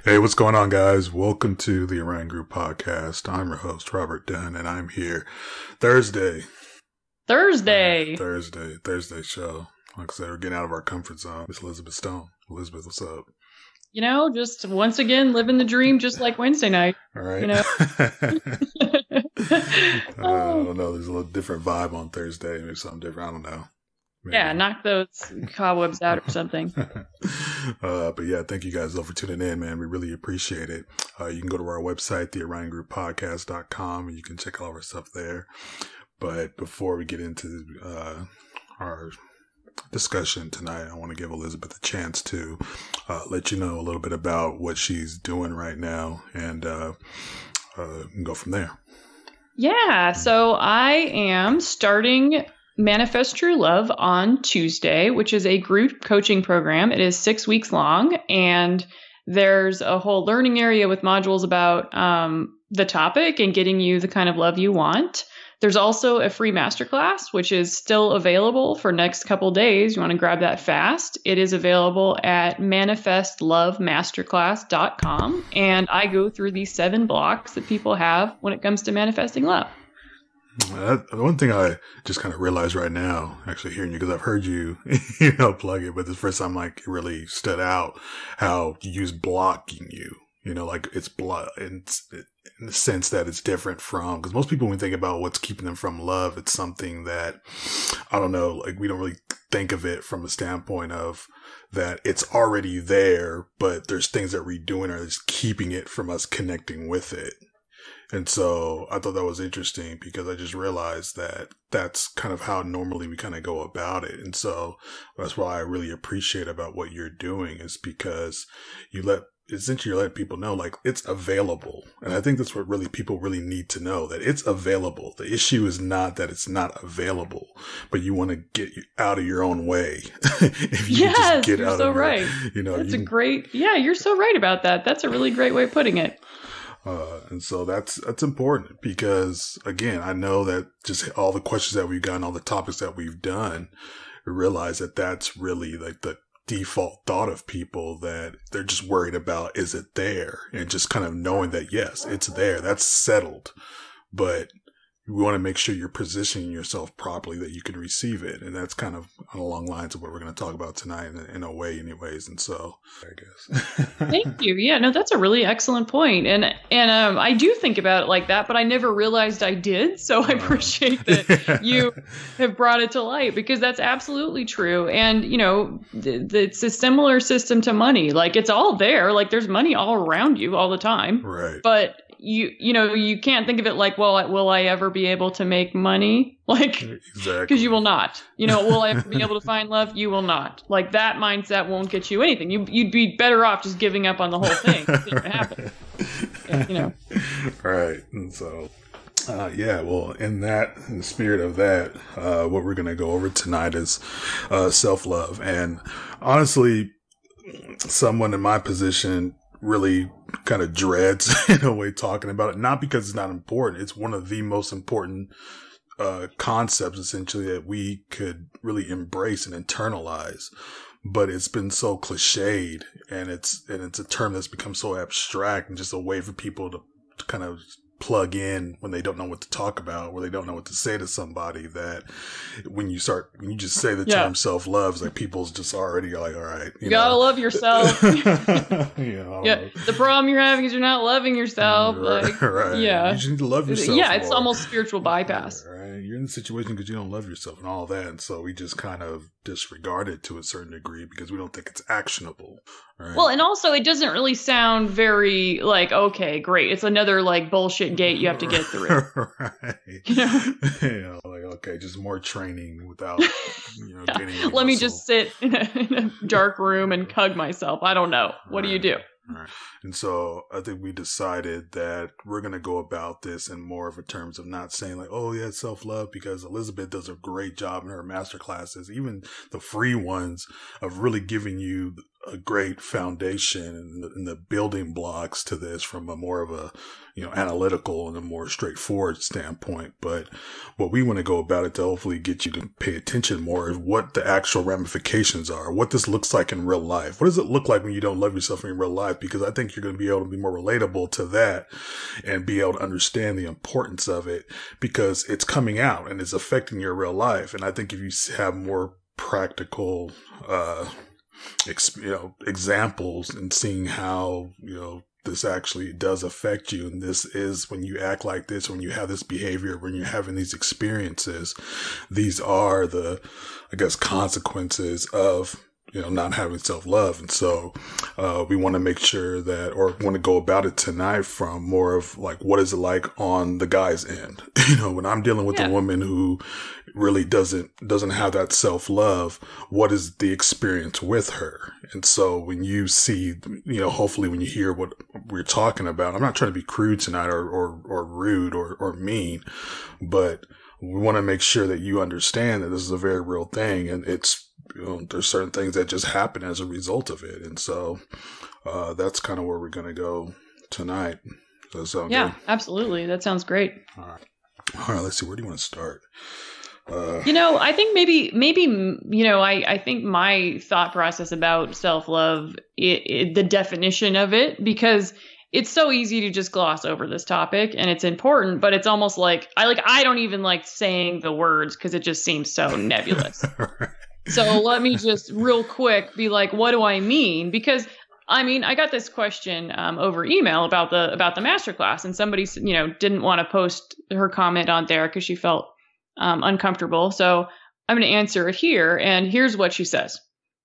Hey, what's going on, guys? Welcome to the Orion Group podcast. I'm your host, Robert Dunn, and I'm here Thursday show. Like I said, we're getting out of our comfort zone. Miss Elizabeth Stone. Elizabeth, what's up? You know, just once again, living the dream, just like Wednesday night. All right. You know? I don't know. There's a little different vibe on Thursday. Maybe something different. I don't know. Maybe. Yeah, knock those cobwebs out or something. But yeah, thank you guys all for tuning in, man. We really appreciate it. You can go to our website, theorionggrouppodcast.com, and you can check all of our stuff there. But before we get into our discussion tonight, I want to give Elizabeth a chance to let you know a little bit about what she's doing right now, and go from there. Yeah, so I am starting Manifest True Love on Tuesday, which is a group coaching program. It is 6 weeks long, and there's a whole learning area with modules about the topic and getting you the kind of love you want. There's also a free masterclass, which is still available for next couple days. You want to grab that fast. It is available at manifestlovemasterclass.com. And I go through these 7 blocks that people have when it comes to manifesting love. One thing I just kind of realized right now, actually hearing you, because I've heard you, plug it, but the first time, like, it really stood out how you use blocking you. Like it's blood in the sense that it's different from, because most people, when we think about what's keeping them from love, it's something that, I don't know, like we don't really think of it from a standpoint of that it's already there, but there's things that we're doing are just keeping it from us connecting with it. And so I thought that was interesting because I just realized that that's kind of how normally we kind of go about it. And so that's why I really appreciate about what you're doing, is because essentially you're letting people know, like, it's available. And I think that's what really people really need to know, that it's available. The issue is not that it's not available, but you want to get out of your own way. If you yes, just you're so right. You're so right about that. That's a really great way of putting it. And so that's important because, again, I know that just all the questions that we've gotten, all the topics that we've done, we realize that that's really like the default thought of people, that they're just worried about, is it there? And just kind of knowing that, yes, it's there. That's settled. But you want to make sure you're positioning yourself properly that you can receive it. And that's kind of along lines of what we're going to talk about tonight in a way anyways. And so I guess. Thank you. Yeah, no, that's a really excellent point. And I do think about it like that, but I never realized I did. So I appreciate that you have brought it to light, because that's absolutely true. And, it's a similar system to money. Like, it's all there. Like, there's money all around you all the time. Right. But you can't think of it like, well, will I ever be able to make money? Like, exactly. Because you will not. Will I ever be able to find love? You will not. Like, that mindset won't get you anything. You'd be better off just giving up on the whole thing. It's not gonna happen. Right. And so, well, in the spirit of that, what we're going to go over tonight is self-love. And honestly, someone in my position really kind of dreads in a way talking about it, not because it's not important. It's one of the most important concepts, essentially, that we could really embrace and internalize. But it's been so cliched, and it's a term that's become so abstract and just a way for people to kind of plug in when they don't know what to talk about, or they don't know what to say to somebody, that when you just say the term self-love, it's like people's just already like, all right, you gotta love yourself. The problem you're having is you're not loving yourself. Right. Yeah. You just need to love yourself. Yeah. It's almost spiritual bypass. Right. You're in the situation because you don't love yourself and all that. And so we just kind of disregard it to a certain degree because we don't think it's actionable. Right? Well, and also it doesn't really sound very like, okay, great. It's another like bullshit gate you have to get through. Right. Okay, just more training without, getting. Let me just sit in a dark room and hug myself. I don't know. What do you do? Right. And so I think we decided that we're going to go about this in more of a terms of not saying like, oh yeah, self-love, because Elizabeth does a great job in her master classes, even the free ones, of really giving you a great foundation and the building blocks to this from a more of a, analytical and a more straightforward standpoint. But what we want to go about it to hopefully get you to pay attention more is what the actual ramifications are, what this looks like in real life. What does it look like when you don't love yourself in real life? Because I think you're going to be able to be more relatable to that and be able to understand the importance of it, because it's coming out and it's affecting your real life. And I think if you have more practical, examples and seeing how, this actually does affect you. And this is when you act like this, when you have this behavior, when you're having these experiences, these are the, consequences of, not having self-love. And so, we want to make sure that, or want to go about it tonight from more of like, what is it like on the guy's end? When I'm dealing with a woman who really doesn't have that self-love, what is the experience with her? And so when you see, hopefully when you hear what we're talking about, I'm not trying to be crude tonight or rude or mean, but we want to make sure that you understand that this is a very real thing, and it's, there's certain things that just happen as a result of it. And so, that's kind of where we're going to go tonight. Does that sound good? Absolutely. That sounds great. All right. Let's see. Where do you want to start? I think maybe, I think my thought process about self-love, the definition of it, because it's so easy to just gloss over this topic, and it's important, but it's almost like, I don't even like saying the words because it just seems so nebulous. Right. So let me just real quick be like, what do I mean? Because I got this question over email about the masterclass, and somebody, didn't want to post her comment on there because she felt uncomfortable. So I'm going to answer it here. And here's what she says.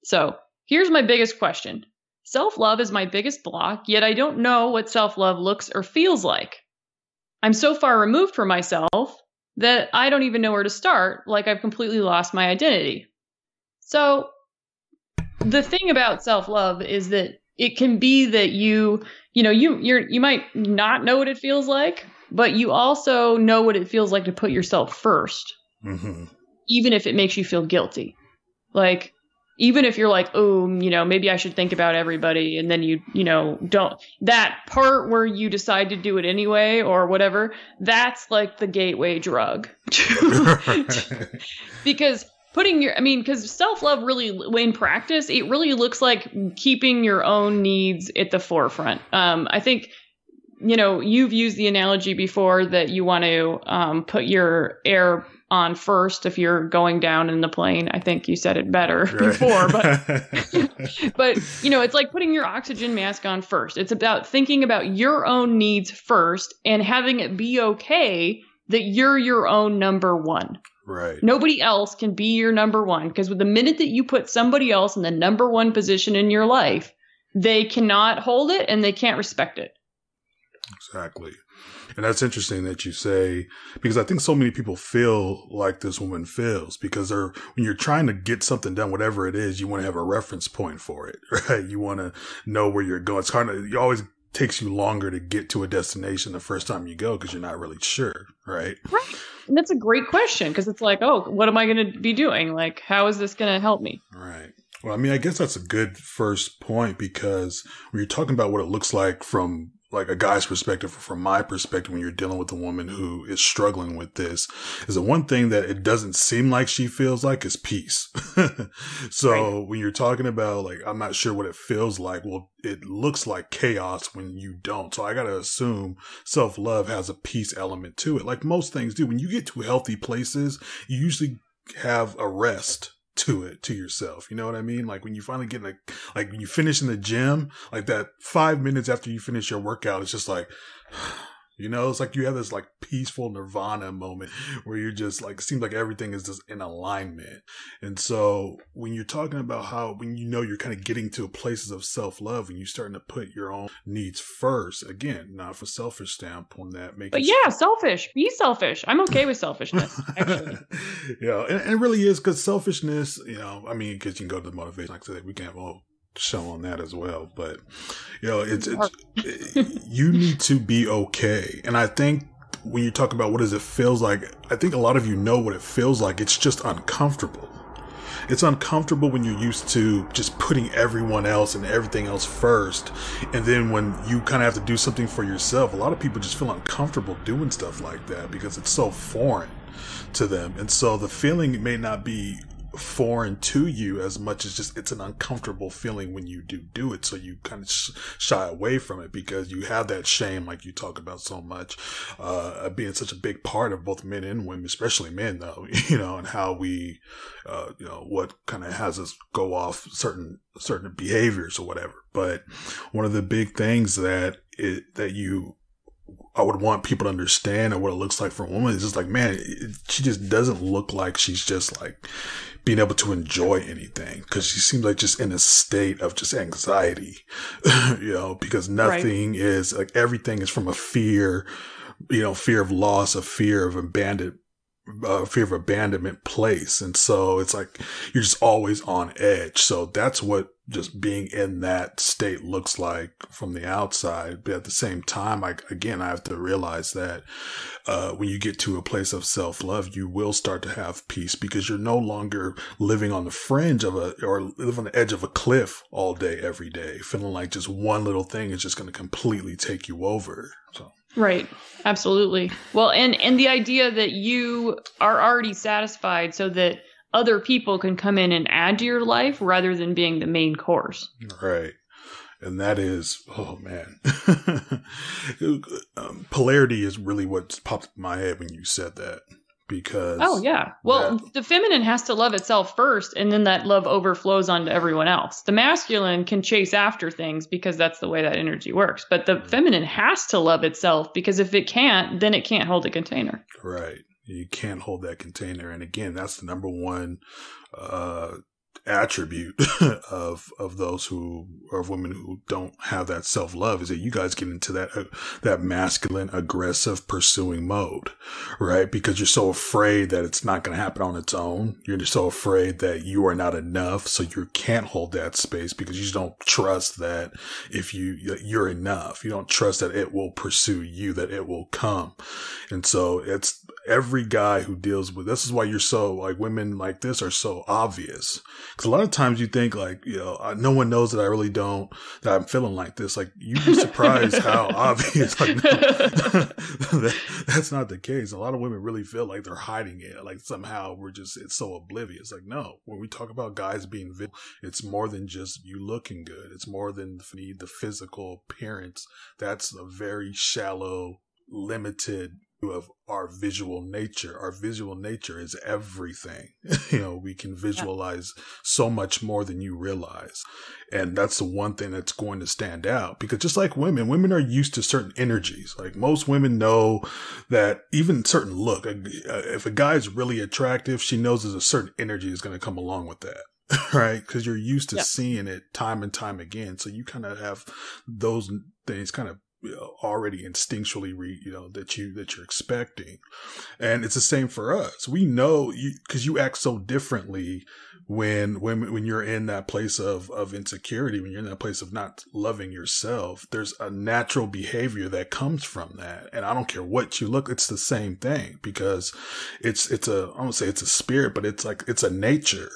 So here's my biggest question. Self-love is my biggest block, yet I don't know what self-love looks or feels like. I'm so far removed from myself that I don't even know where to start, like I've completely lost my identity. So the thing about self-love is that it can be that you might not know what it feels like, but you also know what it feels like to put yourself first, even if it makes you feel guilty. Like, even if you're like, oh, maybe I should think about everybody, and then you don't, that part where you decide to do it anyway or whatever, that's like the gateway drug. Because because self-love really, in practice, it really looks like keeping your own needs at the forefront. I think, you've used the analogy before that you want to put your air on first if you're going down in the plane. I think you said it better before, but it's like putting your oxygen mask on first. It's about thinking about your own needs first and having it be okay that you're your own number one. Right. Nobody else can be your number one, because with the minute that you put somebody else in the number one position in your life, they cannot hold it and they can't respect it. Exactly. And that's interesting that you say, because I think so many people feel like this woman feels, because when you're trying to get something done, whatever it is, you want to have a reference point for it, right? You want to know where you're going. It always takes you longer to get to a destination the first time you go because you're not really sure, right? Right. And that's a great question, because it's like, oh, what am I going to be doing? Like, how is this going to help me? Right. Well, I guess that's a good first point, because when you're talking about what it looks like from like a guy's perspective, or from my perspective, when you're dealing with a woman who is struggling with this, is the one thing that it doesn't seem like she feels like is peace. So when you're talking about like, I'm not sure what it feels like, well, it looks like chaos when you don't. So I got to assume self-love has a peace element to it. Like most things do. When you get to healthy places, you usually have a rest to yourself. You know what I mean? Like when you finally get like when you finish in the gym, like that 5 minutes after you finish your workout, it's just like, it's like you have this like peaceful nirvana moment where you're just like, it seems like everything is just in alignment. And so when you're talking about when you're kind of getting to places of self-love and you're starting to put your own needs first, again, not from a selfish standpoint, selfish, be selfish. I'm okay with selfishness, actually. And it really is, because selfishness, because you can go to the motivation, like I said, we can have all show on that as well, but it's you need to be okay. And I think when you talk about what does it feels like, I think a lot of you know what it feels like. It's just uncomfortable. it's uncomfortable when you're used to just putting everyone else and everything else first. And then when you kind of have to do something for yourself, a lot of people just feel uncomfortable doing stuff like that because it's so foreign to them. And so the feeling may not be foreign to you as much as just it's an uncomfortable feeling when you do it. So you kind of shy away from it because you have that shame, like you talk about so much, being such a big part of both men and women, especially men though, and how we, what kind of has us go off certain behaviors or whatever. But one of the big things that I would want people to understand or what it looks like for a woman is just like, man, she just doesn't look like she's just like being able to enjoy anything, because she seems like just in a state of just anxiety, because nothing is like, everything is from a fear, fear of loss, a fear of abandonment place. And so it's like, you're just always on edge. So that's what just being in that state looks like from the outside. But at the same time, I have to realize that when you get to a place of self-love, you will start to have peace because you're no longer living on the fringe or live on the edge of a cliff all day, every day, feeling like just one little thing is just going to completely take you over. So. Right. Absolutely. Well, and the idea that you are already satisfied so that other people can come in and add to your life rather than being the main course. Right. And that is, oh man, polarity is really what popped in my head when you said that. Because the feminine has to love itself first, and then that love overflows onto everyone else. The masculine can chase after things because that's the way that energy works. But the feminine has to love itself, because if it can't, then it can't hold a container. Right. You can't hold that container. And again, that's the number one attribute of those of women who don't have that self-love, is that you guys get into that masculine, aggressive, pursuing mode, right? Because you're so afraid that it's not going to happen on its own. You're just so afraid that you are not enough, so you can't hold that space because you just don't trust that if you're enough. You don't trust that it will pursue you, that it will come. And so it's every guy who deals with this is why you're so like, women like this are so obvious. Because a lot of times you think like, no one knows that I really don't, that I'm feeling like this. Like, you'd be surprised how obvious. Like, no, that's not the case. A lot of women really feel like they're hiding it. Like somehow it's so oblivious. Like, no, when we talk about guys being visible, it's more than just you looking good. It's more than the physical appearance. That's a very shallow, limited of our visual nature. Our visual nature is everything. We can visualize so much more than you realize. And that's the one thing that's going to stand out, because just like women are used to certain energies. Like most women know that even certain look, if a guy is really attractive, she knows there's a certain energy that's going to come along with that. Right? Because you're used to seeing it time and time again. So you kind of have those things kind of already instinctually that you're expecting. And it's the same for us. We know because you act so differently when you're in that place of insecurity, when you're in that place of not loving yourself. There's a natural behavior that comes from that. And I don't care what you look, it's the same thing, because it's I won't say it's a spirit, but it's like, it's a nature.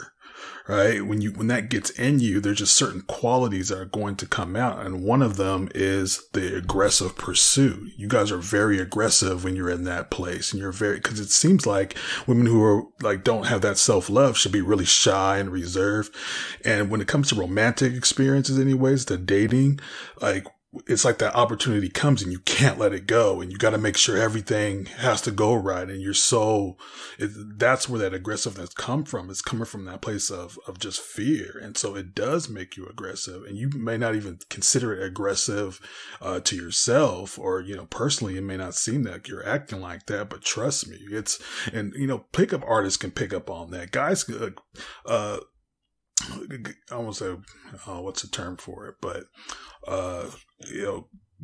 Right? When that gets in you, there's just certain qualities that are going to come out. And one of them is the aggressive pursuit. You guys are very aggressive when you're in that place, and you're because it seems like women who are like, don't have that self-love should be really shy and reserved. And when it comes to romantic experiences anyways, the dating, like, it's like that opportunity comes and you can't let it go, and you got to make sure everything has to go right. And that's where that aggressiveness come from. It's coming from that place of just fear. And so it does make you aggressive, and you may not even consider it aggressive, to yourself, or, personally, it may not seem like you're acting like that, but trust me, pickup artists can pick up on that. Guys, I won't say, what's the term for it, but,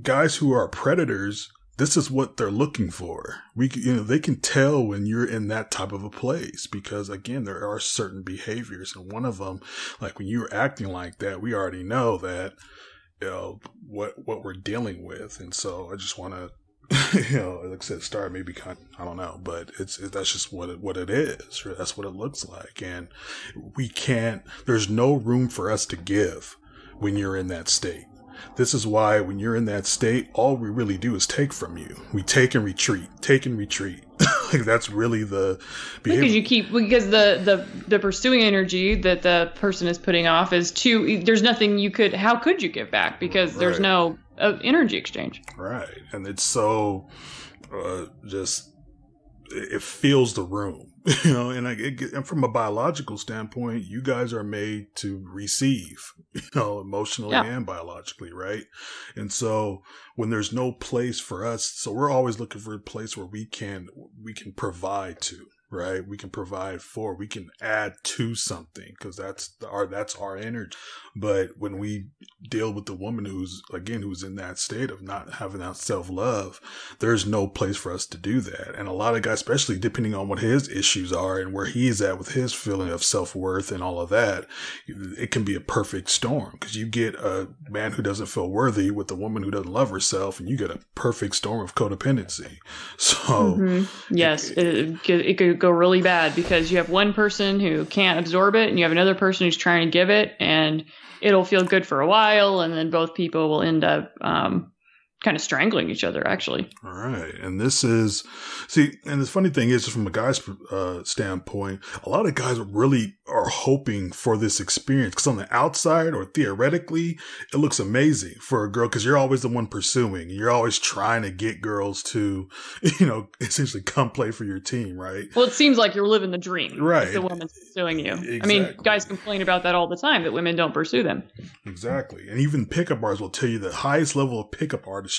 guys who are predators, this is what they're looking for. They can tell when you're in that type of a place, because again, there are certain behaviors, and one of them, like when you're acting like that, we already know that, what we're dealing with. And so I just want to Like I said, star maybe I don't know, but that's just what it is. Right? That's what it looks like. And there's no room for us to give when you're in that state. This is why when you're in that state, all we really do is take from you. We take and retreat. Like that's really the behavior. Because the pursuing energy that the person is putting off is there's nothing how could you give back? Because there's no energy exchange. Right. And it's so, it fills the room, and from a biological standpoint, you guys are made to receive, emotionally and biologically, right? And so when there's no place for us, so we're always looking for a place where we can provide to, right? We can provide for, we can add to something because that's our energy. But when we deal with the woman who's in that state of not having that self-love, there's no place for us to do that. And a lot of guys, especially depending on what his issues are and where he's at with his feeling of self-worth and all of that, it can be a perfect storm because you get a man who doesn't feel worthy with a woman who doesn't love herself, and you get a perfect storm of codependency. So yes, it could go really bad because you have one person who can't absorb it and you have another person who's trying to give it, and it'll feel good for a while, and then both people will end up kind of strangling each other, actually. All right. And and the funny thing is, from a guy's standpoint, a lot of guys really are hoping for this experience because on the outside, or theoretically, it looks amazing for a girl because you're always the one pursuing. You're always trying to get girls to, essentially come play for your team, right? Well, it seems like you're living the dream. Right. If the woman's pursuing you. Exactly. I mean, guys complain about that all the time, that women don't pursue them. Exactly. And even pickup artists will tell you the highest level of pickup artistry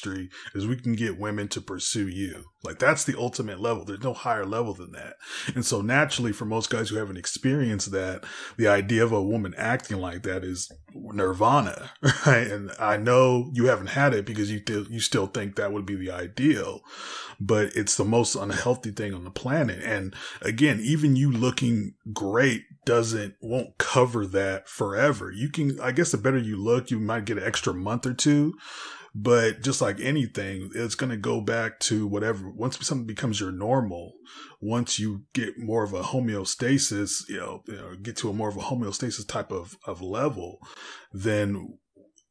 is we can get women to pursue you. Like that's the ultimate level. There's no higher level than that. And so naturally, for most guys who haven't experienced that, the idea of a woman acting like that is nirvana, right? And I know you haven't had it because you still think that would be the ideal, but it's the most unhealthy thing on the planet. And again, even you looking great won't cover that forever. I guess the better you look, you might get an extra month or two. But just like anything, it's going to go back to whatever. Once something becomes your normal, once you get more of a homeostasis, get to a more of a homeostasis type of level, then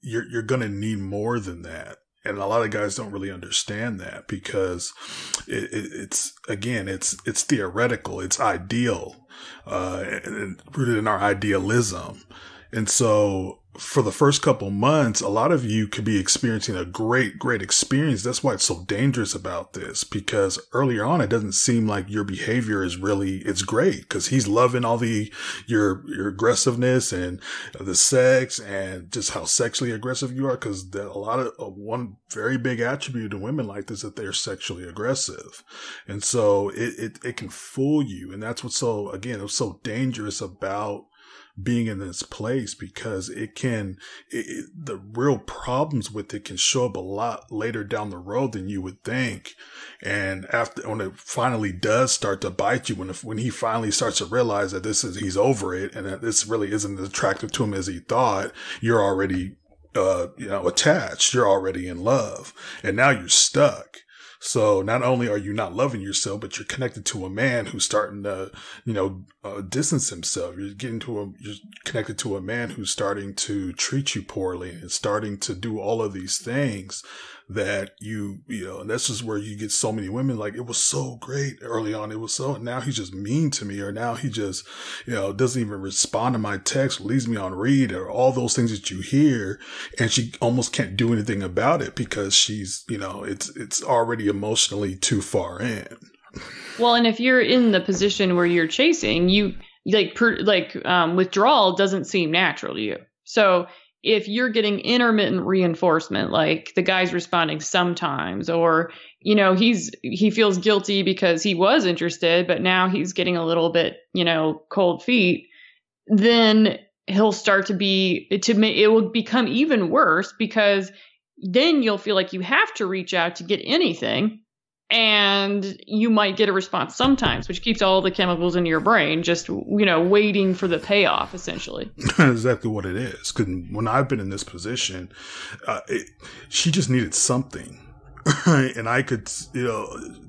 you're going to need more than that. And a lot of guys don't really understand that because it's theoretical, it's ideal, and rooted in our idealism. And so for the first couple months, a lot of you could be experiencing a great experience. That's why it's so dangerous about this, because earlier on, it doesn't seem like your behavior it's great because he's loving all your aggressiveness and the sex and just how sexually aggressive you are. Cause one very big attribute of women like this, that they're sexually aggressive. And so it can fool you. And that's what's so dangerous about being in this place, because the real problems with it can show up a lot later down the road than you would think. And when it finally does start to bite you, when he finally starts to realize that he's over it and that this really isn't as attractive to him as he thought, you're already, attached, you're already in love, and now you're stuck. So not only are you not loving yourself, but you're connected to a man who's starting to, distance himself. You're connected to a man who's starting to treat you poorly and starting to do all of these things that and that's just where you get so many women like, it was so great early on. Now he's just mean to me, or now he just, doesn't even respond to my text, leaves me on read, or all those things that you hear. And she almost can't do anything about it because she's, it's already emotionally too far in. Well, and if you're in the position where you're chasing, withdrawal doesn't seem natural to you. So if you're getting intermittent reinforcement, like the guy's responding sometimes, or, he feels guilty because he was interested, but now he's getting a little bit, cold feet, then he'll start it will become even worse, because then you'll feel like you have to reach out to get anything. And you might get a response sometimes, which keeps all the chemicals in your brain just, waiting for the payoff, essentially. Exactly what it is. Because when I've been in this position, she just needed something. And I could,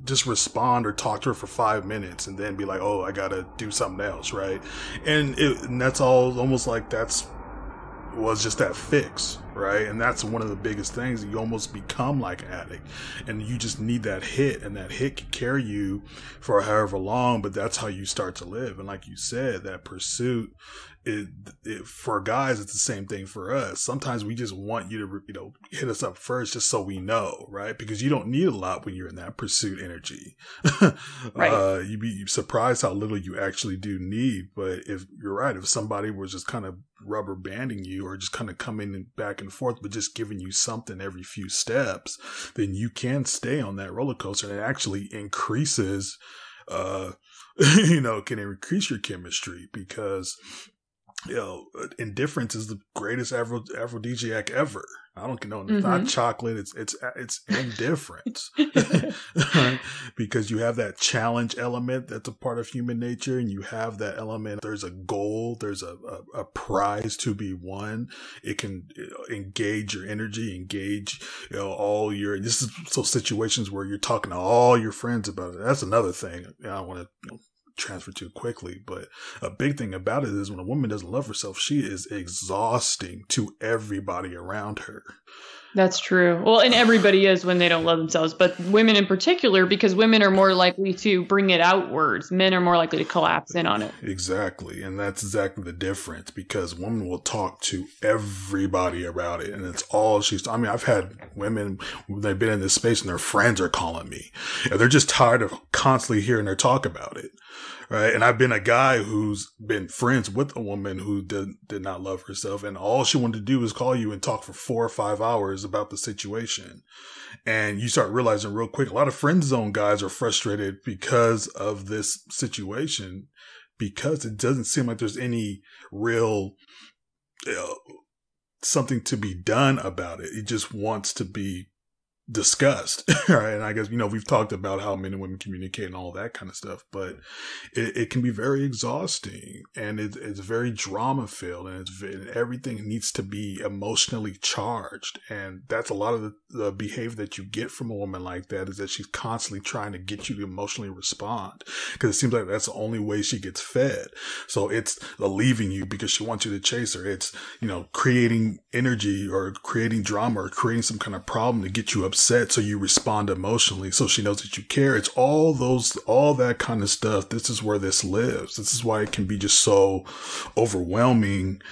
just respond or talk to her for 5 minutes and then be like, oh, I gotta do something else, right? And that's all almost like was just that fix, right? And that's one of the biggest things. You almost become like an addict, and you just need that hit, and that hit can carry you for however long, but that's how you start to live. And like you said, that pursuit, for guys, it's the same thing for us. Sometimes we just want you to, hit us up first just so we know, right? Because you don't need a lot when you're in that pursuit energy. Right. You'd be surprised how little you actually do need. But if you're right, if somebody was just kind of rubber banding you or just kind of coming back and forth, but just giving you something every few steps, then you can stay on that roller coaster, and it actually increases, can increase your chemistry, because indifference is the greatest aphrodisiac ever. I don't know. It's not chocolate. It's indifference. Right? Because you have that challenge element that's a part of human nature, and you have that element. There's a goal. There's a prize to be won. It can engage your energy, engage all your. This is so situations where you're talking to all your friends about it. That's another thing I don't want to transfer too quickly, but a big thing about it is when a woman doesn't love herself, she is exhausting to everybody around her. That's true. Well, and everybody is when they don't love themselves, but women in particular, because women are more likely to bring it outwards. Men are more likely to collapse in on it. Exactly. And that's exactly the difference, because women will talk to everybody about it. And it's all I've had women, they've been in this space and their friends are calling me, and they're just tired of constantly hearing her talk about it. Right. And I've been a guy who's been friends with a woman who did not love herself, and all she wanted to do was call you and talk for 4 or 5 hours about the situation. And you start realizing real quick, a lot of friend zone guys are frustrated because of this situation, because it doesn't seem like there's any real something to be done about it. It just wants to be discussed. Right. And I guess, we've talked about how men and women communicate and all that kind of stuff, but it can be very exhausting, and it's very drama filled, and everything needs to be emotionally charged. And that's a lot of the behavior that you get from a woman like that, is that she's constantly trying to get you to emotionally respond, because it seems like that's the only way she gets fed. So it's leaving you because she wants you to chase her. It's, creating energy or creating drama or creating some kind of problem to get you upset, so you respond emotionally, so she knows that you care. It's all that kind of stuff. This is where this lives. This is why it can be just so overwhelming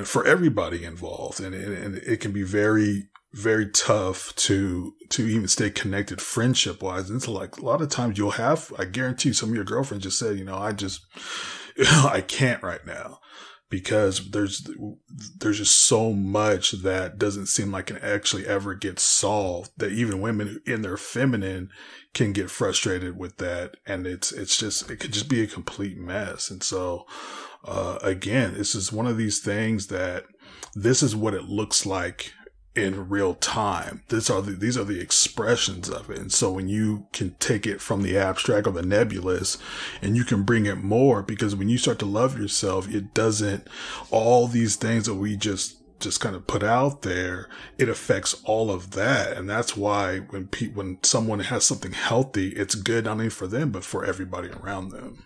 for everybody involved, and it can be very, very tough to even stay connected friendship wise. And it's like a lot of times I guarantee some of your girlfriends just said, I can't right now, because there's just so much that doesn't seem like it actually ever gets solved, that even women in their feminine can get frustrated with that. And it could just be a complete mess. And so, again, this is one of these things that this is what it looks like in real time. These are the expressions of it. And so when you can take it from the abstract or the nebulous, and you can bring it more, because when you start to love yourself, it doesn't, all these things that we just kind of put out there, it affects all of that. And that's why when someone has something healthy, it's good not only for them, but for everybody around them.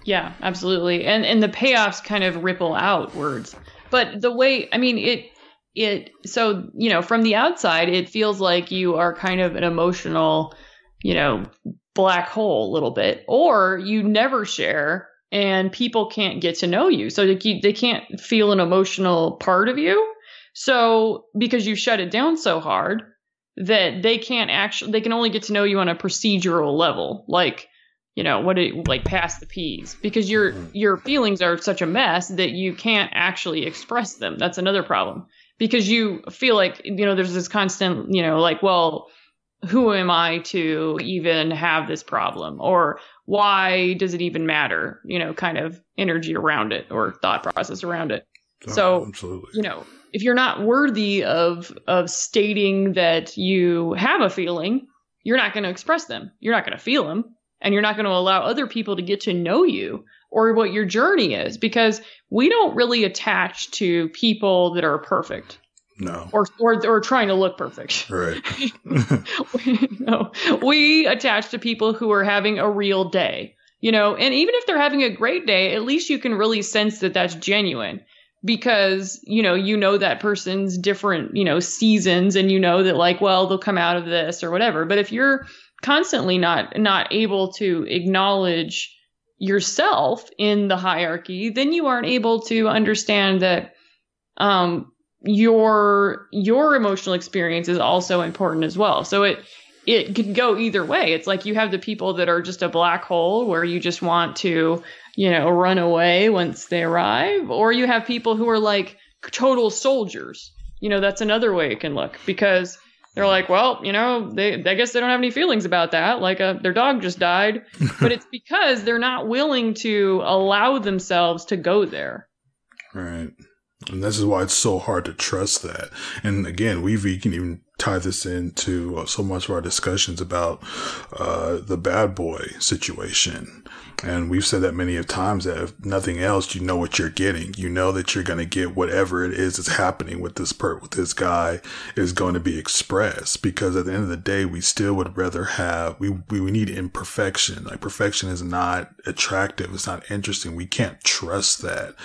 Yeah, absolutely. And the payoffs kind of ripple outwards. But the way, so, from the outside, it feels like you are kind of an emotional, black hole a little bit, or you never share and people can't get to know you. So they can't feel an emotional part of you. So because you shut it down so hard that they can only get to know you on a procedural level, like, pass the peas, because your feelings are such a mess that you can't actually express them. That's another problem. Because you feel like, there's this constant, well, who am I to even have this problem? Or why does it even matter? Kind of energy around it, or thought process around it. So, absolutely. If you're not worthy of stating that you have a feeling, you're not going to express them. You're not going to feel them. And you're not going to allow other people to get to know you or what your journey is, because we don't really attach to people that are perfect. No. Or trying to look perfect. Right. We attach to people who are having a real day, and even if they're having a great day, at least you can really sense that that's genuine because, that person's different, seasons and that like, well, they'll come out of this or whatever. But if you're constantly not able to acknowledge yourself in the hierarchy, then you aren't able to understand that, your emotional experience is also important as well. So it could go either way. It's like you have the people that are just a black hole where you just want to, run away once they arrive, or you have people who are like total soldiers. That's another way it can look because they're like, well, I guess they don't have any feelings about that. Like their dog just died, but it's because they're not willing to allow themselves to go there. Right. And this is why it's so hard to trust that. And again, we can even tie this into so much of our discussions about the bad boy situation. And we've said that many of times that if nothing else, you know what you're getting. You know that you're going to get whatever it is that's happening with this guy is going to be expressed. Because at the end of the day, we still would rather have, we need imperfection. Like perfection is not attractive. It's not interesting. We can't trust that.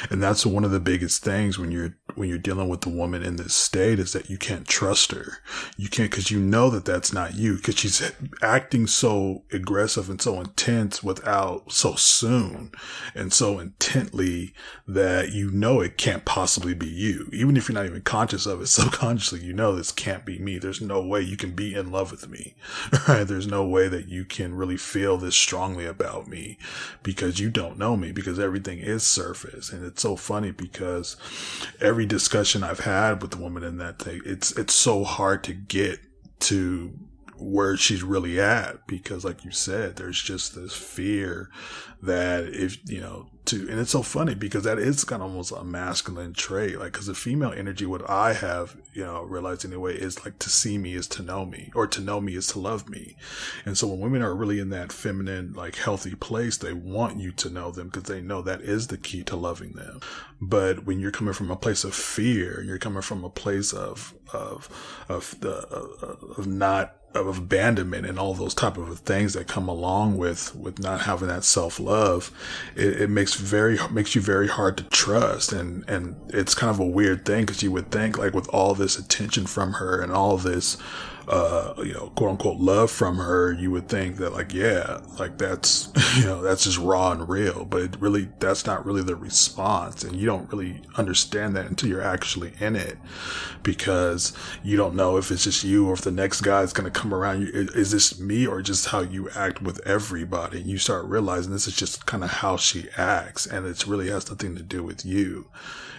And that's one of the biggest things when you're dealing with a woman in this state is that you can't trust her. You can't, because that that's not you, because she's acting so aggressive and so intense without so soon and so intently that it can't possibly be you. Even if you're not even conscious of it, subconsciously, this can't be me. There's no way you can be in love with me, right? There's no way that you can really feel this strongly about me because you don't know me, because everything is surface. And it's so funny because every discussion I've had with the woman in that thing, it's so hard to get to where she's really at, because like you said, there's just this fear that and it's so funny because that is kind of almost a masculine trait. Like, cause the female energy, what I have, realized anyway, is like to see me is to know me, or to know me is to love me. And so when women are really in that feminine, like healthy place, they want you to know them because they know that is the key to loving them. But when you're coming from a place of fear, and you're coming from a place of abandonment and all those type of things that come along with not having that self-love, it makes you very hard to trust. And it's kind of a weird thing, because you would think, like, with all this attention from her and all this quote unquote love from her, you would think that, like, yeah, like that's, that's just raw and real, but that's not really the response. And you don't really understand that until you're actually in it, because you don't know if it's just you or if the next guy is going to come around. Is this me or just how you act with everybody? And you start realizing this is just kind of how she acts, and it really has nothing to do with you.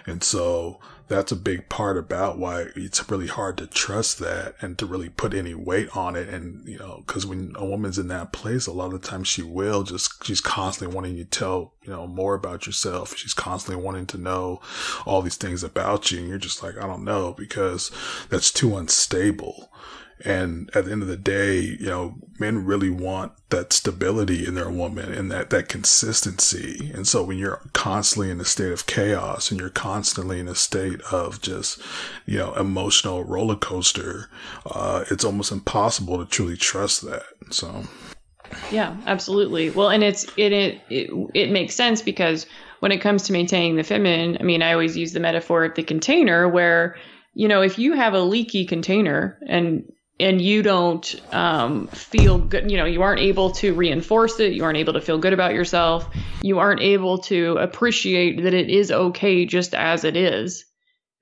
And so that's a big part about why it's really hard to trust that and to really put any weight on it. And, because when a woman's in that place, a lot of the times she's constantly wanting you to tell, more about yourself. She's constantly wanting to know all these things about you. And you're just like, I don't know, because that's too unstable. And at the end of the day, men really want that stability in their woman and that consistency. And so when you're constantly in a state of chaos and you're constantly in a state of just, emotional roller coaster, it's almost impossible to truly trust that. So. Yeah, absolutely. Well, and it makes sense, because when it comes to maintaining the feminine, I mean, I always use the metaphor of the container where, if you have a leaky container and you don't feel good, you aren't able to reinforce it, you aren't able to feel good about yourself, you aren't able to appreciate that it is okay just as it is,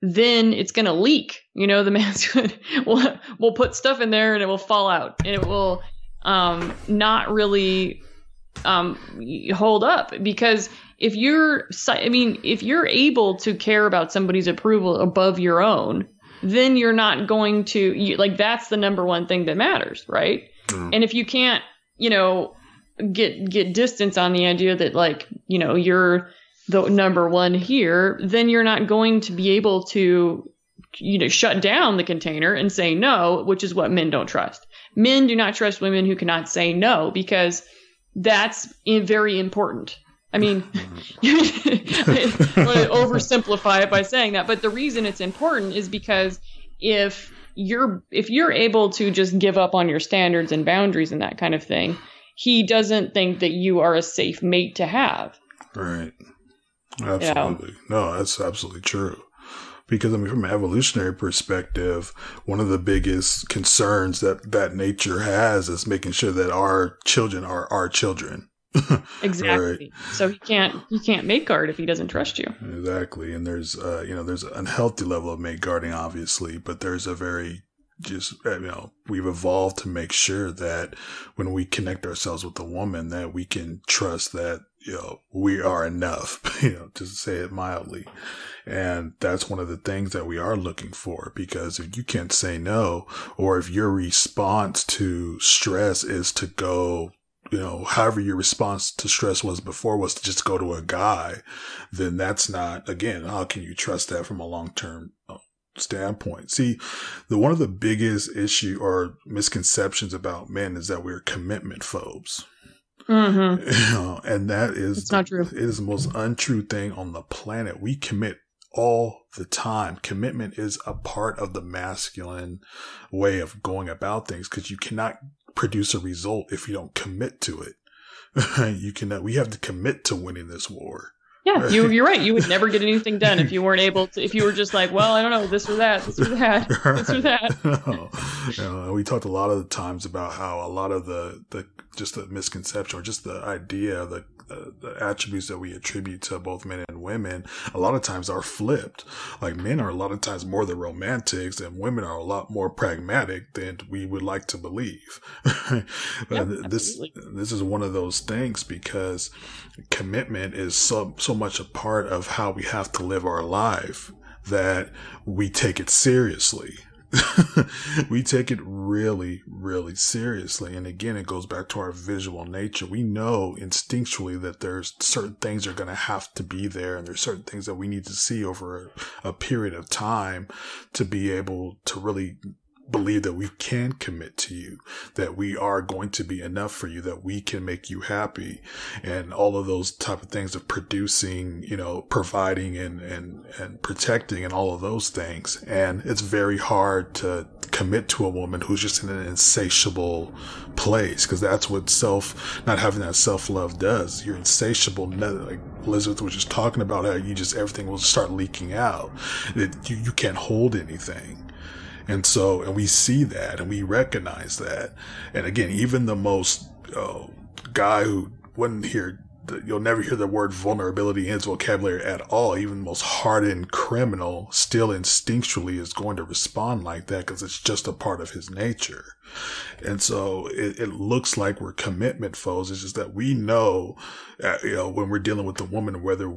then it's going to leak. The masculine will put stuff in there and it will fall out, and it will not really hold up. Because if you're able to care about somebody's approval above your own, then you're not going to, that's the number one thing that matters, right? And if you can't, get distance on the idea that, you're the number one here, then you're not going to be able to, shut down the container and say no, which is what men don't trust. Men do not trust women who cannot say no, because that's very important. I mean, I want to oversimplify it by saying that, but the reason it's important is because if you're able to just give up on your standards and boundaries and that kind of thing, he doesn't think that you are a safe mate to have. Right. Absolutely. No, that's absolutely true. Because, I mean, from an evolutionary perspective, one of the biggest concerns that nature has is making sure that our children are our children. Exactly. Right. So he can't mate guard if he doesn't trust you. Exactly. And there's there's an unhealthy level of mate guarding, obviously, but there's a very we've evolved to make sure that when we connect ourselves with a woman, that we can trust that, we are enough, to say it mildly. And that's one of the things that we are looking for, because if you can't say no, or if your response to stress is to go, however your response to stress was before was to just go to a guy, then that's not, again, how can you trust that from a long-term standpoint? See, one of the biggest issue or misconceptions about men is that we're commitment phobes. Mm-hmm. And that is, it's not true. It is the most untrue thing on the planet. We commit all the time. Commitment is a part of the masculine way of going about things, because you cannot produce a result if you don't commit to it. We have to commit to winning this war. Yeah, you're right. You would never get anything done if you weren't able to, if you were just like, well, I don't know, this or that, this or that, this or that. No. We talked a lot of the times about how a lot of the misconception, or just the idea, the attributes that we attribute to both men and women, a lot of times are flipped. Like, men are a lot of times more the romantics, and women are a lot more pragmatic than we would like to believe. Yep, this is one of those things, because commitment is so much a part of how we have to live our life, that we take it seriously. We take it really, really seriously. And again, it goes back to our visual nature. We know instinctually that there's certain things are going to have to be there, and there's certain things that we need to see over a period of time to be able to really believe that we can commit to you, that we are going to be enough for you, that we can make you happy, and all of those type of things of producing, providing and protecting and all of those things. And it's very hard to commit to a woman who's just in an insatiable place, because that's what not having that self-love does. You're insatiable. Like Elizabeth was just talking about, how everything will start leaking out. You can't hold anything. And we see that, and we recognize that. And again, even the most guy who wouldn't you'll never hear the word vulnerability in his vocabulary at all, even the most hardened criminal still instinctually is going to respond like that, because it's just a part of his nature. And so it looks like we're commitment foes. It's just that we know, when we're dealing with a woman, whether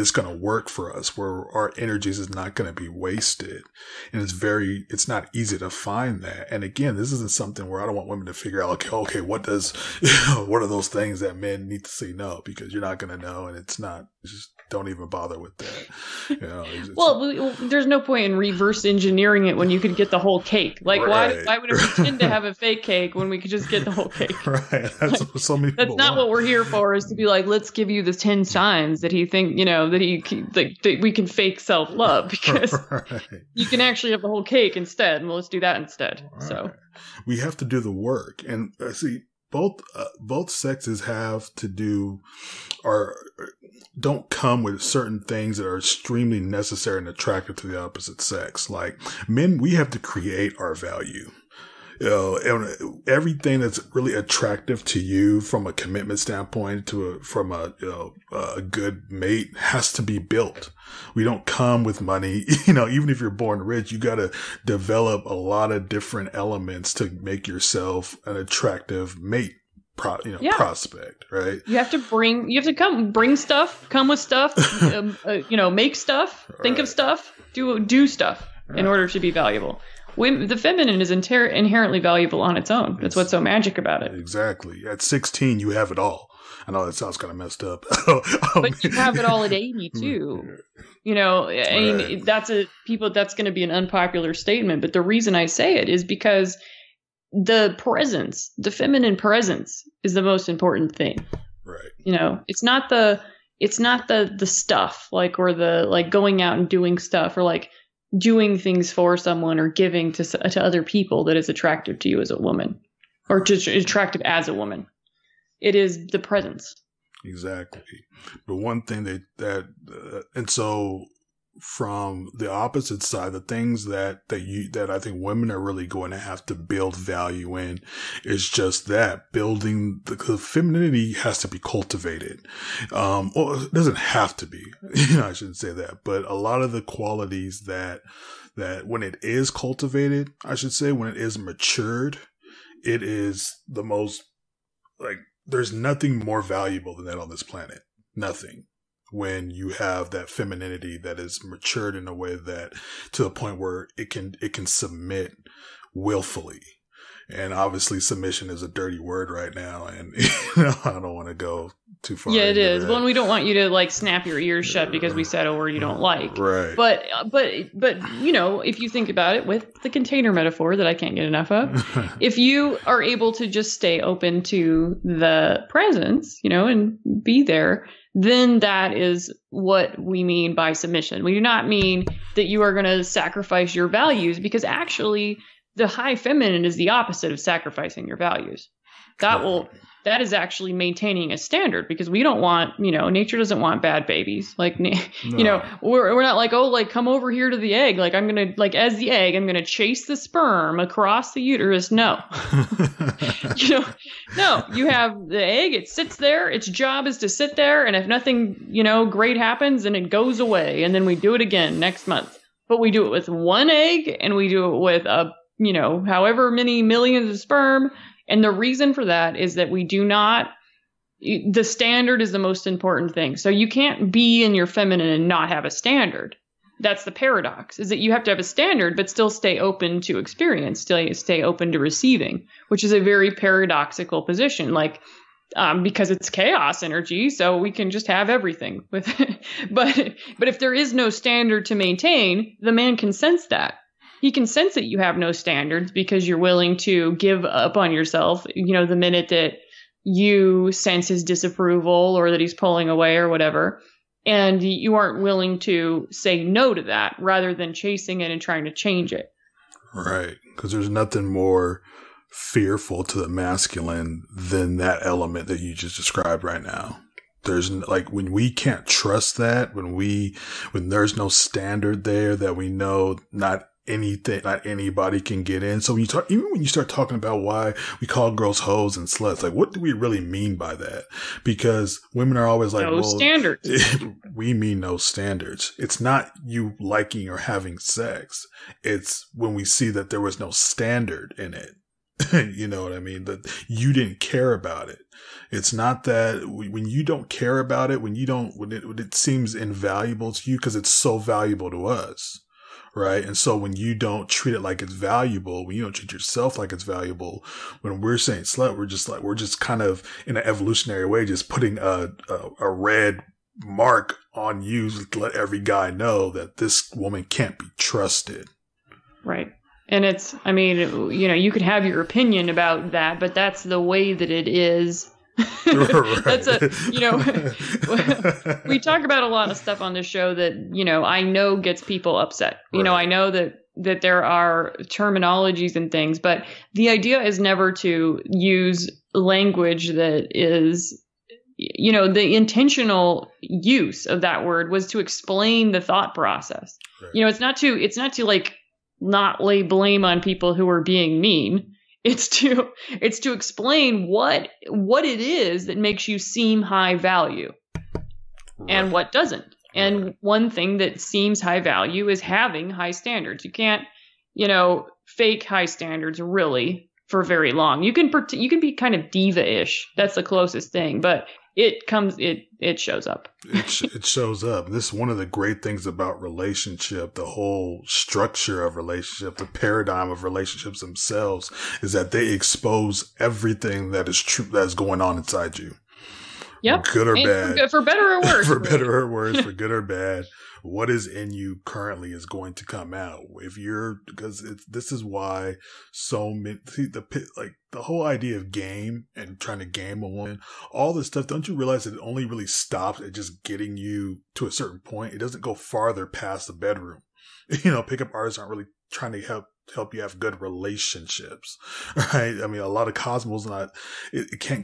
it's going to work for us, where our energies is not going to be wasted. And it's not easy to find that. And again, this isn't something where I don't want women to figure out, okay, what are those things that men need to say no, because you're not going to know. And it's just don't even bother with that. There's no point in reverse engineering it when you could get the whole cake. Like, right. why would it pretend to have a fake cake when we could just get the whole cake? Right. That's what so many people not what we're here for, is to be like, let's give you the 10 signs that that we can fake self-love, because right. You can actually have the whole cake instead. And let's do that instead. Right. So we have to do the work. And see, both sexes have to do, or don't come with certain things that are extremely necessary and attractive to the opposite sex. Like men, we have to create our value. And everything that's really attractive to you from a commitment standpoint from a good mate has to be built. We don't come with money. Even if you're born rich, you got to develop a lot of different elements to make yourself an attractive mate. Prospect, right? You have to bring stuff, come with stuff, make stuff, right. Think of stuff, do stuff, right. In order to be valuable. The feminine is inherently valuable on its own. That's what's so magic about it. Exactly. At 16, you have it all. I know that sounds kind of messed up. But you have it all at 80 too. I mean, that's going to be an unpopular statement. But the reason I say it is because the presence, the feminine presence is the most important thing. Right. You know, it's not the stuff, like, or the, like, going out and doing stuff, or like doing things for someone or giving to other people that is attractive to you as a woman, or just attractive as a woman. It is the presence. Exactly. But one thing and so from the opposite side, the things that I think women are really going to have to build value in is just that building the femininity has to be cultivated. Well, it doesn't have to be, I shouldn't say that, but a lot of the qualities that when it is cultivated, I should say, when it is matured, it is the most, like, there's nothing more valuable than that on this planet. Nothing. When you have that femininity that is matured in a way that, to the point where it can submit willfully. And obviously submission is a dirty word right now, and I don't want to go too far. Yeah, it is. That. Well, and we don't want you to, like, snap your ears shut because we said a word you don't like. Right. But you know, if you think about it with the container metaphor that I can't get enough of, if you are able to just stay open to the presence, you know, and be there, then that is what we mean by submission. We do not mean that you are going to sacrifice your values, because actually the high feminine is the opposite of sacrificing your values. That is actually maintaining a standard, because we don't want, you know, nature doesn't want bad babies. Like, no. You know, we're not like, oh, like, come over here to the egg. Like, I'm going to, like, as the egg, I'm going to chase the sperm across the uterus. No, you know, no, you have the egg. It sits there. Its job is to sit there. And if nothing, you know, great happens, then it goes away. And then we do it again next month. But we do it with one egg, and we do it with you know, however many millions of sperm. And the reason for that is that the standard is the most important thing. So you can't be in your feminine and not have a standard. That's the paradox, is that you have to have a standard, but still stay open to experience, still stay open to receiving, which is a very paradoxical position. Like, because it's chaos energy, so we can just have everything with it. But if there is no standard to maintain, the man can sense that. He can sense that you have no standards, because you're willing to give up on yourself, you know, the minute that you sense his disapproval or that he's pulling away or whatever. And you aren't willing to say no to that, rather than chasing it and trying to change it. Right. Because there's nothing more fearful to the masculine than that element that you just described right now. There's, like, when we can't trust that, when there's no standard there that we know not anybody can get in. So even when you start talking about why we call girls hoes and sluts, like, what do we really mean by that? Because women are always like, no standards. We mean no standards. It's not you liking or having sex. It's when we see that there was no standard in it. You know what I mean? That you didn't care about it. It's not that when you don't care about it, when it seems invaluable to you, because it's so valuable to us. Right. And so when you don't treat it like it's valuable, when you don't treat yourself like it's valuable, when we're saying slut, we're just kind of in an evolutionary way, just putting a red mark on you to let every guy know that this woman can't be trusted. Right. And it's, I mean, you know, you could have your opinion about that, but that's the way that it is. Right. That's you know, we talk about a lot of stuff on this show that, you know, I know gets people upset. You know, I know that there are terminologies and things, but the idea is never to use language that is, you know, the intentional use of that word was to explain the thought process. Right. You know, it's not to like not lay blame on people who are being mean. It's to explain what it is that makes you seem high value, right, and what doesn't. And right, one thing that seems high value is having high standards. You can't, you know, fake high standards really for very long. You can be kind of diva-ish. That's the closest thing, but it shows up. It shows up. This is one of the great things about relationship, the whole structure of relationship, the paradigm of relationships themselves, is that they expose everything that is true, that's going on inside you. Yep. Good or bad. For better or worse. For better or worse, for good or bad. what is in you currently is going to come out. This is why so many, the whole idea of game and trying to game a woman, all this stuff, don't you realize that it only really stops at just getting you to a certain point? It doesn't go farther past the bedroom. Pickup artists aren't really trying to help you have good relationships, right? I mean, a lot of Cosmos, it can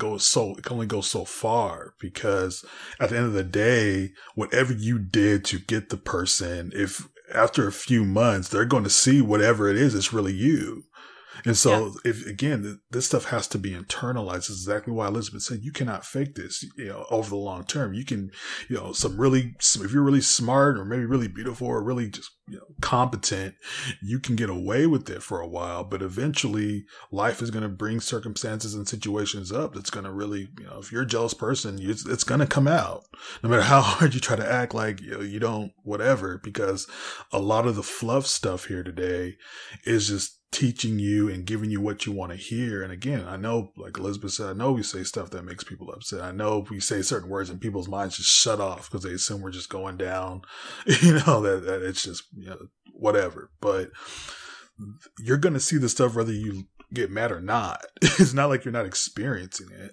only go so far, because at the end of the day, whatever you did to get the person, if after a few months, they're going to see whatever it is, it's really you. And so, this stuff has to be internalized. This is exactly why Elizabeth said you cannot fake this, over the long term. You can, if you're really smart or maybe really beautiful or really just, competent, you can get away with it for a while. But eventually, life is going to bring circumstances and situations up that's going to really, if you're a jealous person, it's going to come out. No matter how hard you try to act like, you don't, whatever, because a lot of the fluff stuff here today is just teaching you and giving you what you want to hear. And again, I know, like Elizabeth said, I know we say stuff that makes people upset. I know we say certain words and people's minds just shut off because they assume we're just going down, that it's just, whatever. But you're going to see the stuff whether you get mad or not. It's not like you're not experiencing it.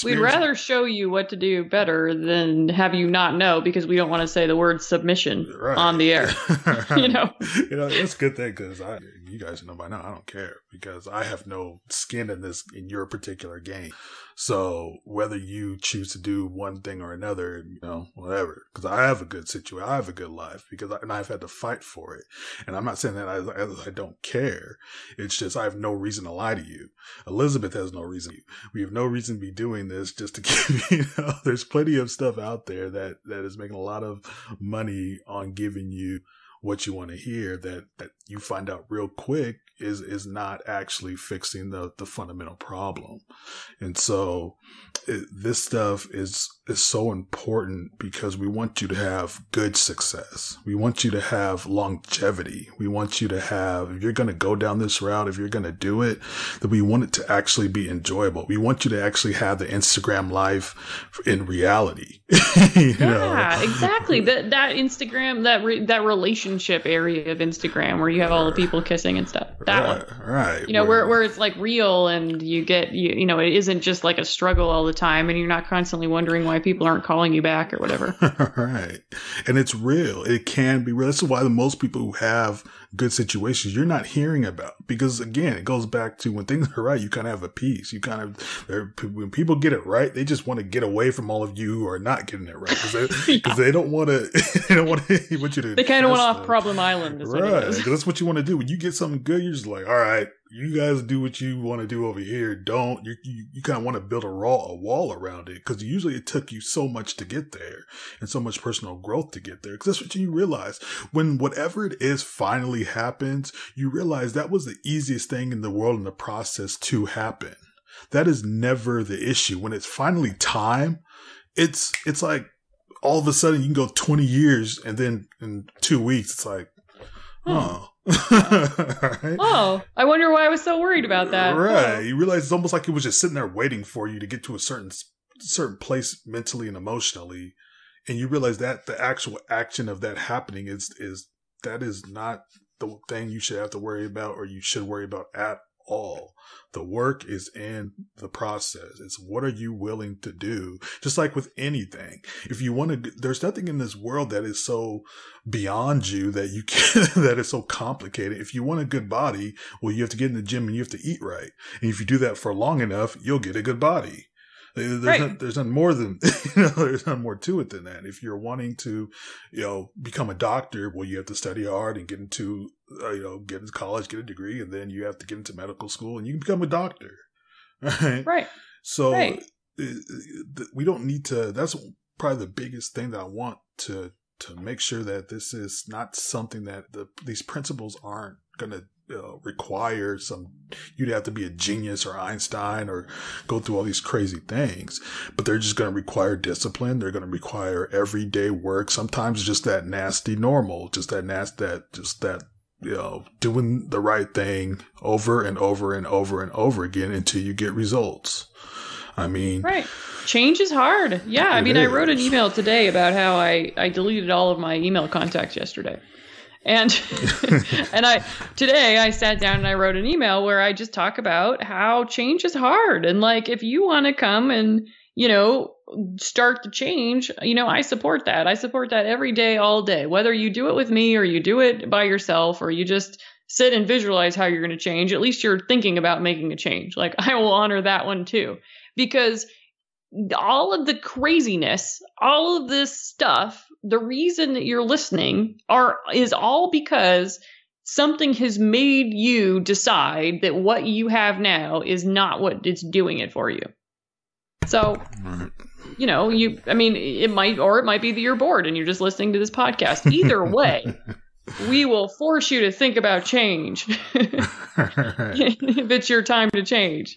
We'd rather show you what to do better than have you not know, because we don't want to say the word submission on the air. That's a good thing, because you guys know by now, I don't care, because I have no skin in your particular game. So whether you choose to do one thing or another, whatever, because I have a good situation, I have a good life, and I've had to fight for it. And I'm not saying that I don't care. It's just I have no reason to lie to you. Elizabeth has no reason. We have no reason to be doing this just to give there's plenty of stuff out there that is making a lot of money on giving you what you want to hear, that you find out real quick is not actually fixing the fundamental problem. And so this stuff is so important, because we want you to have good success. We want you to have longevity. We want you to have, if you're going to go down this route, if you're going to do it, that we want it to actually be enjoyable. We want you to actually have the Instagram life in reality. Exactly. That Instagram, that relationship area of Instagram where you have all the people kissing and stuff. That one. Right. Where it's like real, and you get, it isn't just like a struggle all the time, and you're not constantly wondering why people aren't calling you back or whatever. Right. And it's real. It can be real. This is why the most people who have good situations you're not hearing about, because again, it goes back to when things are right, you kind of have a peace. When people get it right, they just want to get away from all of you who are not getting it right, because they don't want to. They don't want you to. They kind of went off problem island, is right? Because that's what you want to do. When you get something good, you're just like, all right, you guys do what you want to do over here. Don't you kind of want to build a wall around it, because usually it took you so much to get there and so much personal growth to get there. Because that's what you realize when whatever it is finally happens. You realize that was the easiest thing in the world in the process to happen. That is never the issue. When it's finally time, it's like all of a sudden you can go 20 years and then in 2 weeks it's like, oh. Right? Oh, I wonder why I was so worried about that. Right. Oh. You realize it's almost like it was just sitting there waiting for you to get to a certain place mentally and emotionally. And you realize that the actual action of that happening is not the thing you should have to worry about, or you should worry about at all. The work is in the process. It's what are you willing to do? Just like with anything. If you want to, there's nothing in this world that is so beyond you that you can, that is so complicated. If you want a good body, well, you have to get in the gym and you have to eat right. And if you do that for long enough, you'll get a good body. There's not more than, there's not more to it than that. If you're wanting to, become a doctor, well, you have to study hard and get into, get into college, get a degree, and then you have to get into medical school and you can become a doctor. Right. Right. So we don't need to, that's probably the biggest thing that I want to make sure that this is not something that these principles aren't going to require you'd have to be a genius or Einstein or go through all these crazy things, but they're just going to require discipline. They're going to require everyday work. Sometimes just that nasty normal, doing the right thing over and over and over and over again until you get results. I mean, right. Change is hard. Yeah. I mean, I wrote an email today about how I deleted all of my email contacts yesterday. And today I sat down and I wrote an email where I just talk about how change is hard. And like, if you want to come and, start the change, I support that. I support that every day, all day, whether you do it with me or you do it by yourself or you just sit and visualize how you're going to change. At least you're thinking about making a change. Like, I will honor that one too, because all of the craziness, all of this stuff, the reason that you're listening is all because something has made you decide that what you have now is not what it's doing it for you. So, it might be that you're bored and you're just listening to this podcast. Either way, we will force you to think about change if it's your time to change.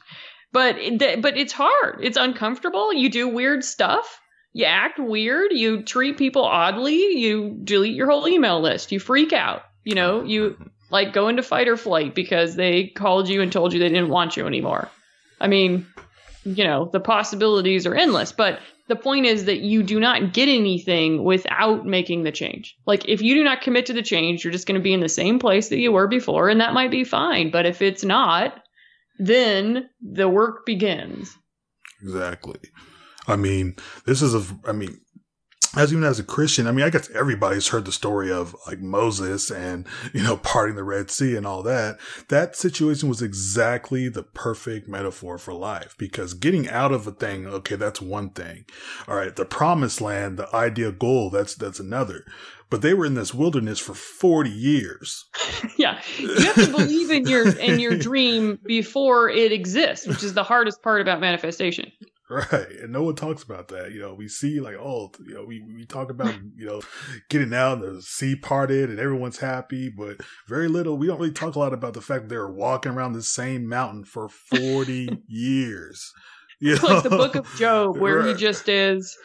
But it's hard. It's uncomfortable. You do weird stuff. You act weird. You treat people oddly. You delete your whole email list. You freak out. You like go into fight or flight because they called you and told you they didn't want you anymore. I mean, the possibilities are endless. But the point is that you do not get anything without making the change. Like, if you do not commit to the change, you're just going to be in the same place that you were before, and that might be fine. But if it's not, then the work begins. Exactly. I mean, as a Christian, I guess everybody's heard the story of like Moses and, parting the Red Sea and all that. That situation was exactly the perfect metaphor for life, because getting out of a thing, okay, that's one thing. All right. The promised land, the ideal goal, that's another. But they were in this wilderness for 40 years. Yeah. You have to believe in your dream before it exists, which is the hardest part about manifestation. Right. And no one talks about that. We see like, we talk about, getting out, the sea parted and everyone's happy, but we don't really talk a lot about the fact that they were walking around the same mountain for 40 years. Like the book of Job, where he just is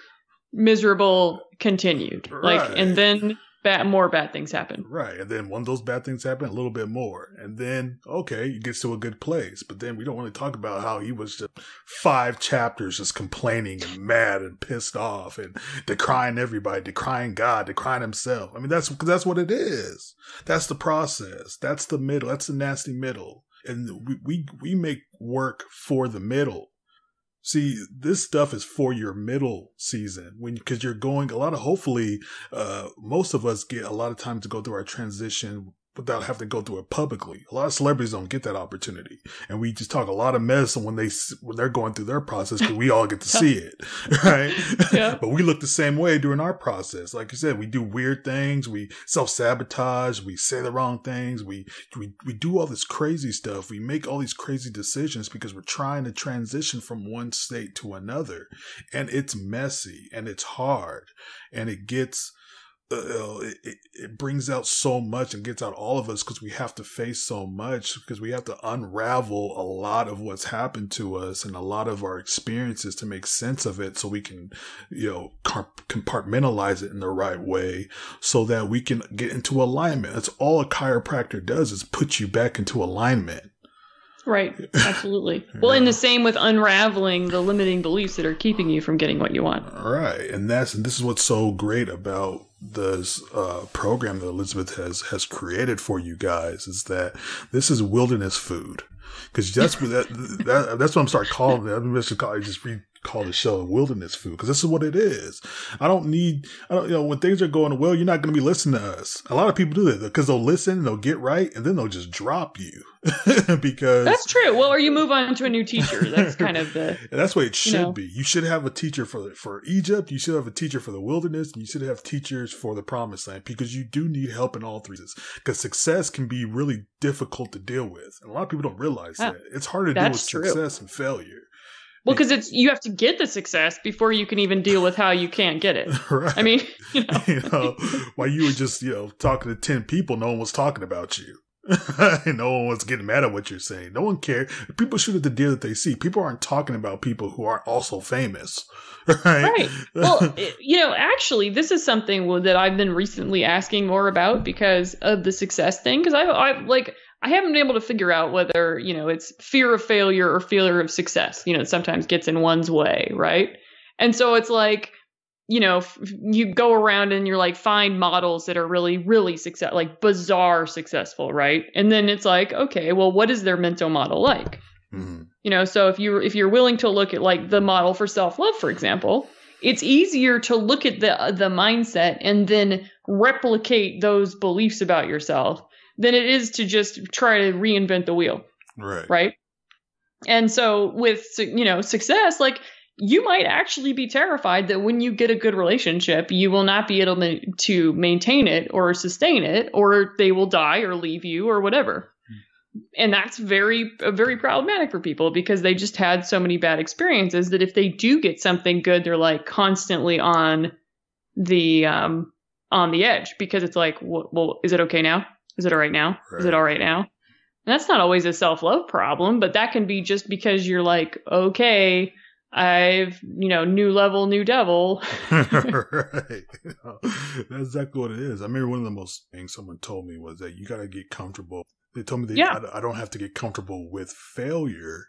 miserable continued. Right. Like, and then more bad things happen. Right. And then one of those bad things happen, a little bit more. And then, okay, he gets to a good place. But then we don't really talk about how he was just 5 chapters just complaining and mad and pissed off and decrying everybody, decrying God, decrying himself. That's what it is. That's the process. That's the middle. That's the nasty middle. And we make work for the middle. See, this stuff is for your middle season because you're going hopefully, most of us get a lot of time to go through our transition without having to go through it publicly. A lot of celebrities don't get that opportunity. And we just talk a lot of mess when they're going through their process because we all get to see it. Right. Yeah. But we look the same way during our process. Like you said, we do weird things. We self-sabotage. We say the wrong things. We do all this crazy stuff. We make all these crazy decisions because we're trying to transition from one state to another. And it's messy and it's hard and it gets, it brings out so much and gets out all of us because we have to face so much, because we have to unravel a lot of what's happened to us and a lot of our experiences to make sense of it so we can, compartmentalize it in the right way so that we can get into alignment. That's all a chiropractor does, is put you back into alignment. Right. Absolutely. Well, and the same with unraveling the limiting beliefs that are keeping you from getting what you want. Right. And this is what's so great about this program that Elizabeth has created for you guys, is that this is wilderness food. Because that's what I'm starting calling it. Call the show wilderness food, because this is what it is. When things are going well, you're not going to be listening to us. A lot of people do that because they'll listen, they'll get right, and then they'll just drop you. Because that's true. Well, or you move on to a new teacher. That's kind of that's the way it should be. You should have a teacher for Egypt. You should have a teacher for the wilderness, and you should have teachers for the promised land, because you do need help in all three. Because success can be really difficult to deal with, and a lot of people don't realize that. It's hard to deal with success and failure. Well, because you have to get the success before you can even deal with how you can't get it. Right. I mean, while you were just, talking to 10 people, no one was talking about you. No one was getting mad at what you're saying. No one cared. People shoot at the deer that they see. People aren't talking about people who aren't also famous. Right. Well, actually, this is something that I've been recently asking more about because of the success thing. Because I haven't been able to figure out whether, it's fear of failure or fear of success, it sometimes gets in one's way. Right. And so it's like, you go around and you're like, find models that are really, really like bizarre successful. Right. And then it's like, okay, well, what is their mental model like? Mm-hmm. So if you're willing to look at like the model for self-love, for example, it's easier to look at the mindset and then replicate those beliefs about yourself than it is to just try to reinvent the wheel. Right. Right. And so with, success, like you might actually be terrified that when you get a good relationship, you will not be able to maintain it or sustain it, or they will die or leave you or whatever. And that's very problematic for people because they just had so many bad experiences that if they do get something good, they're like constantly on the edge because it's like, well, is it okay now? Is it all right now? Right. Is it all right now? And that's not always a self-love problem, but that can be just because you're like, okay, I've, new level, new devil. Right. That's exactly what it is. I remember one of the most things someone told me was that you got to get comfortable. They told me that I don't have to get comfortable with failure,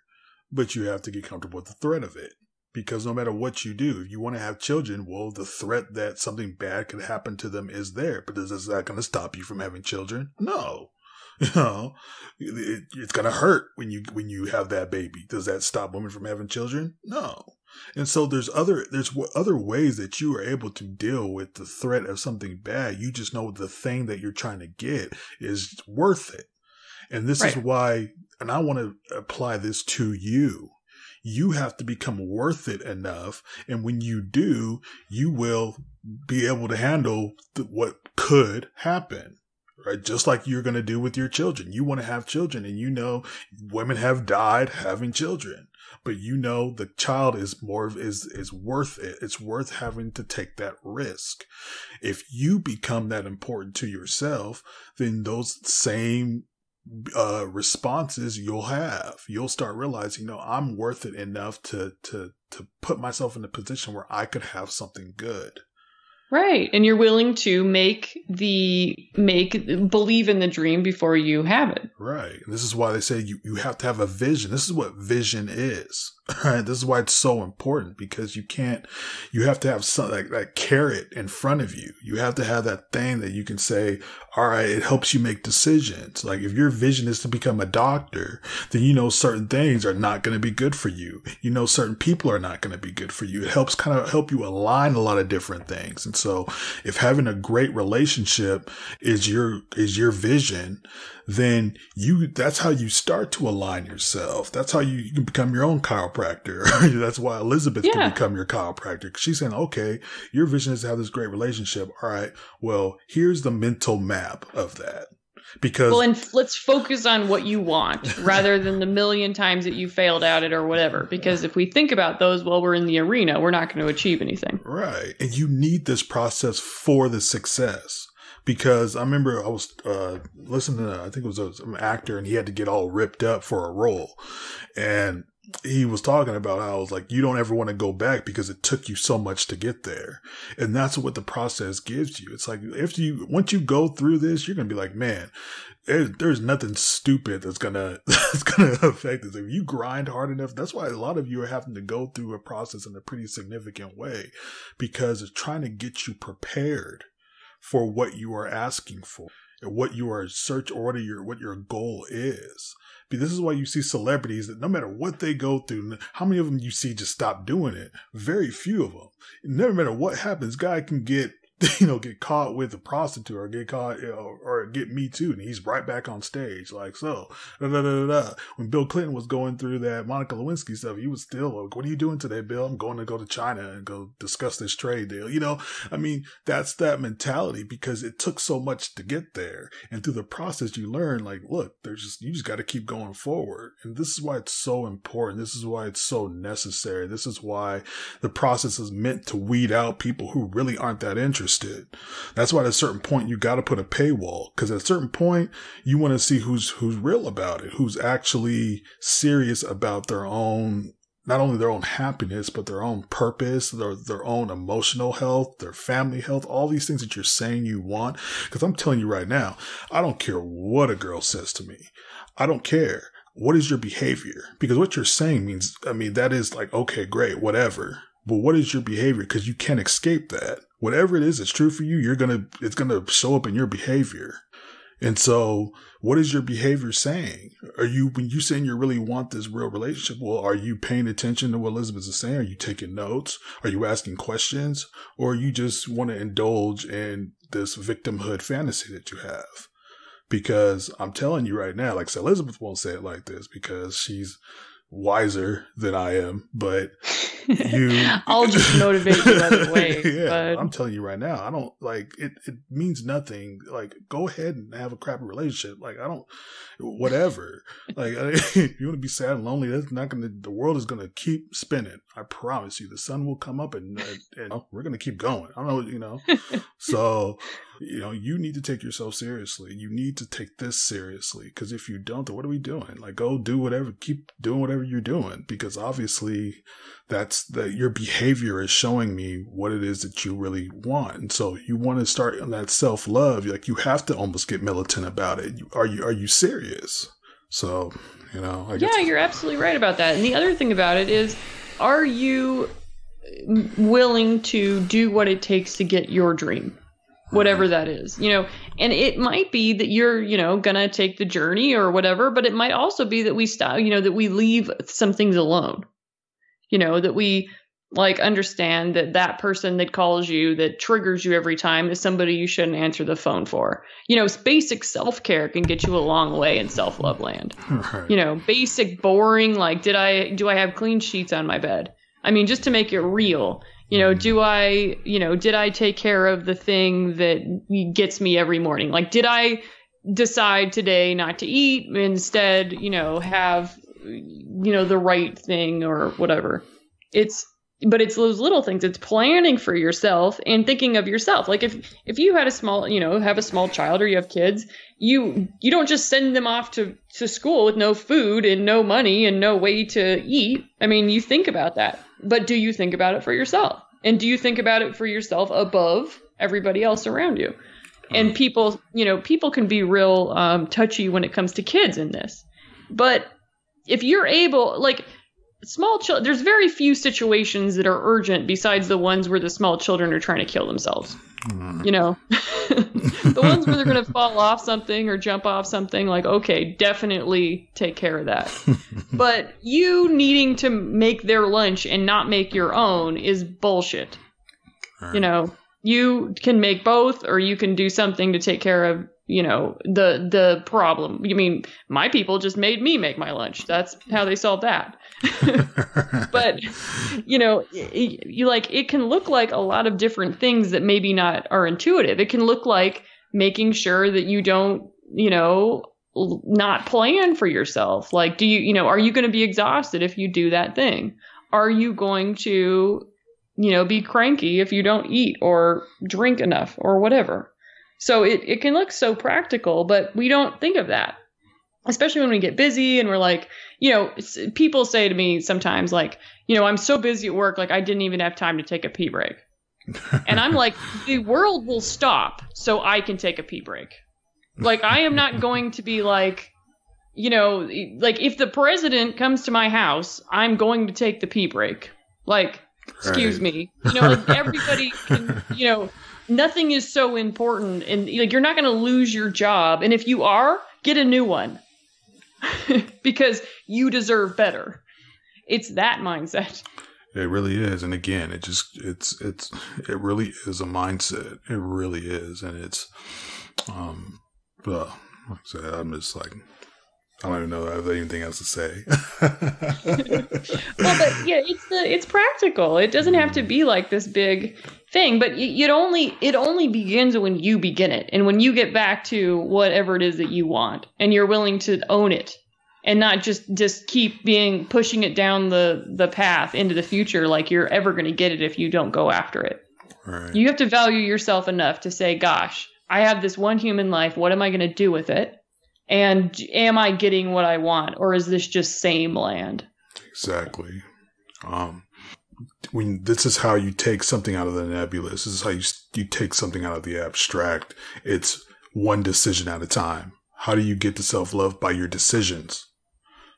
but you have to get comfortable with the threat of it. Because no matter what you do, if you want to have children, well, the threat that something bad could happen to them is there. But is that going to stop you from having children? No. It's going to hurt when you have that baby. Does that stop women from having children? No. And so there's other ways that you are able to deal with the threat of something bad. You just know the thing that you're trying to get is worth it. And this is why, and I want to apply this to you. You have to become worth it enough. And when you do, you will be able to handle what could happen, right? Just like you're going to do with your children. You want to have children and women have died having children, but the child is worth it. It's worth having to take that risk. If you become that important to yourself, then those same responses you'll start realizing, I'm worth it enough to put myself in a position where I could have something good. Right. And you're willing to believe in the dream before you have it. Right. And this is why they say you have to have a vision. This is what vision is. Right. This is why it's so important, because you have to have something like that carrot in front of you. You have to have that thing that you can say, all right, it helps you make decisions. Like if your vision is to become a doctor, then certain things are not going to be good for you. Certain people are not going to be good for you. It helps kind of help you align a lot of different things. And so if having a great relationship is your vision, then that's how you start to align yourself. That's how you can become your own chiropractor. That's why Elizabeth can become your chiropractor. She's saying, okay, your vision is to have this great relationship. All right, well, here's the mental map of that. And let's focus on what you want rather than the million times that you failed at it or whatever. Because if we think about those while we're in the arena, we're not going to achieve anything. Right. And you need this process for the success. Because I remember I was listening to, I think it was an actor, and he had to get all ripped up for a role. And he was talking about how it's like, you don't ever want to go back because it took you so much to get there. And that's what the process gives you. It's like, once you go through this, you're going to be like, man, there's nothing stupid that's going to affect this. If you grind hard enough, that's why a lot of you are having to go through a process in a pretty significant way, because it's trying to get you prepared for what you are asking for and what you are searching, or what your goal is. But this is why you see celebrities that no matter what they go through, how many of them you see just stop doing it? Very few of them. No matter what happens, guy can get caught with a prostitute or get caught, or get Me Too, and he's right back on stage. Like, so, When Bill Clinton was going through that Monica Lewinsky stuff, he was still like, what are you doing today, Bill? I'm going to go to China and go discuss this trade deal. That's that mentality, because it took so much to get there. And through the process, you learn, like, look, you just got to keep going forward. And this is why it's so important. This is why it's so necessary. This is why the process is meant to weed out people who really aren't that interested. That's why at a certain point you got to put a paywall, because at a certain point you want to see who's real about it, who's actually serious about their own not only their own happiness, but their own purpose, their own emotional health, their family health, all these things that you're saying you want. Because I'm telling you right now, I don't care what a girl says to me. I don't care. What is your behavior? Because what you're saying means, that is like, okay, great, whatever. But what is your behavior? Because you can't escape that. Whatever it is that's true for you, it's gonna show up in your behavior. And so what is your behavior saying? When you saying you really want this real relationship, well, are you paying attention to what Elizabeth is saying? Are you taking notes? Are you asking questions? Or you just want to indulge in this victimhood fantasy that you have? Because I'm telling you right now, like I said, Elizabeth won't say it like this because she's wiser than I am, but I'll just motivate you other way. Yeah, but I'm telling you right now, I don't like it. It means nothing. Like, go ahead and have a crappy relationship. Like, I don't, whatever. Like, if you want to be sad and lonely, that's not gonna. The world is gonna keep spinning. I promise you. The sun will come up, and we're gonna keep going. I don't know, So, you need to take yourself seriously. You need to take this seriously, because if you don't, then what are we doing? Like, go do whatever. Keep doing whatever you're doing, because obviously your behavior is showing me what it is that you really want. And so you want to start on that self-love. Like, you have to almost get militant about it. Are you serious? So, you're absolutely right about that. And the other thing about it is, are you willing to do what it takes to get your dream? Whatever that is, and it might be that you're, gonna take the journey or whatever, but it might also be that we stop, that we leave some things alone, that we understand that person that calls you, that triggers you every time, is somebody you shouldn't answer the phone for. Basic self-care can get you a long way in self-love land. Right. Basic boring, do I have clean sheets on my bed? Just to make it real. Did I take care of the thing that gets me every morning? Like, did I decide today not to eat, instead, have, the right thing or whatever? But it's those little things. It's planning for yourself and thinking of yourself. Like, if you had a small child, or you have kids, you don't just send them off to school with no food and no money and no way to eat. You think about that. But do you think about it for yourself? And do you think about it for yourself above everybody else around you? And people can be real touchy when it comes to kids in this. But if you're able, small children, there's very few situations that are urgent besides the ones where the small children are trying to kill themselves. The ones where they're going to fall off something or jump off something, okay, definitely take care of that. But you needing to make their lunch and not make your own is bullshit. Right. You can make both, or you can do something to take care of, the problem. My people just made me make my lunch. That's how they solved that. But, it can look like a lot of different things that maybe not are intuitive. It can look like making sure that you don't, not plan for yourself. Like, are you going to be exhausted if you do that thing? Are you going to, be cranky if you don't eat or drink enough or whatever? So it can look so practical, but we don't think of that, especially when we get busy and we're people say to me sometimes, I'm so busy at work, I didn't even have time to take a pee break. And I'm like, the world will stop so I can take a pee break. I am not going to be if the president comes to my house, I'm going to take the pee break. Excuse me. Everybody can, nothing is so important, and you're not going to lose your job. And if you are, get a new one because you deserve better. It's that mindset. It really is. And again, it really is a mindset. It really is. And it's, like I said, I'm just I don't even know if I have anything else to say. Well, but yeah, it's practical. It doesn't have to be this big thing, but it only begins when you begin it, and when you get back to whatever it is that you want, and you're willing to own it, and not just keep pushing it down the path into the future like you're ever going to get it if you don't go after it. Right. You have to value yourself enough to say, "Gosh, I have this one human life. What am I going to do with it? And am I getting what I want, or is this just same land?" Exactly. When this is how you take something out of the nebulous. This is how you take something out of the abstract. It's one decision at a time. How do you get to self-love? By your decisions.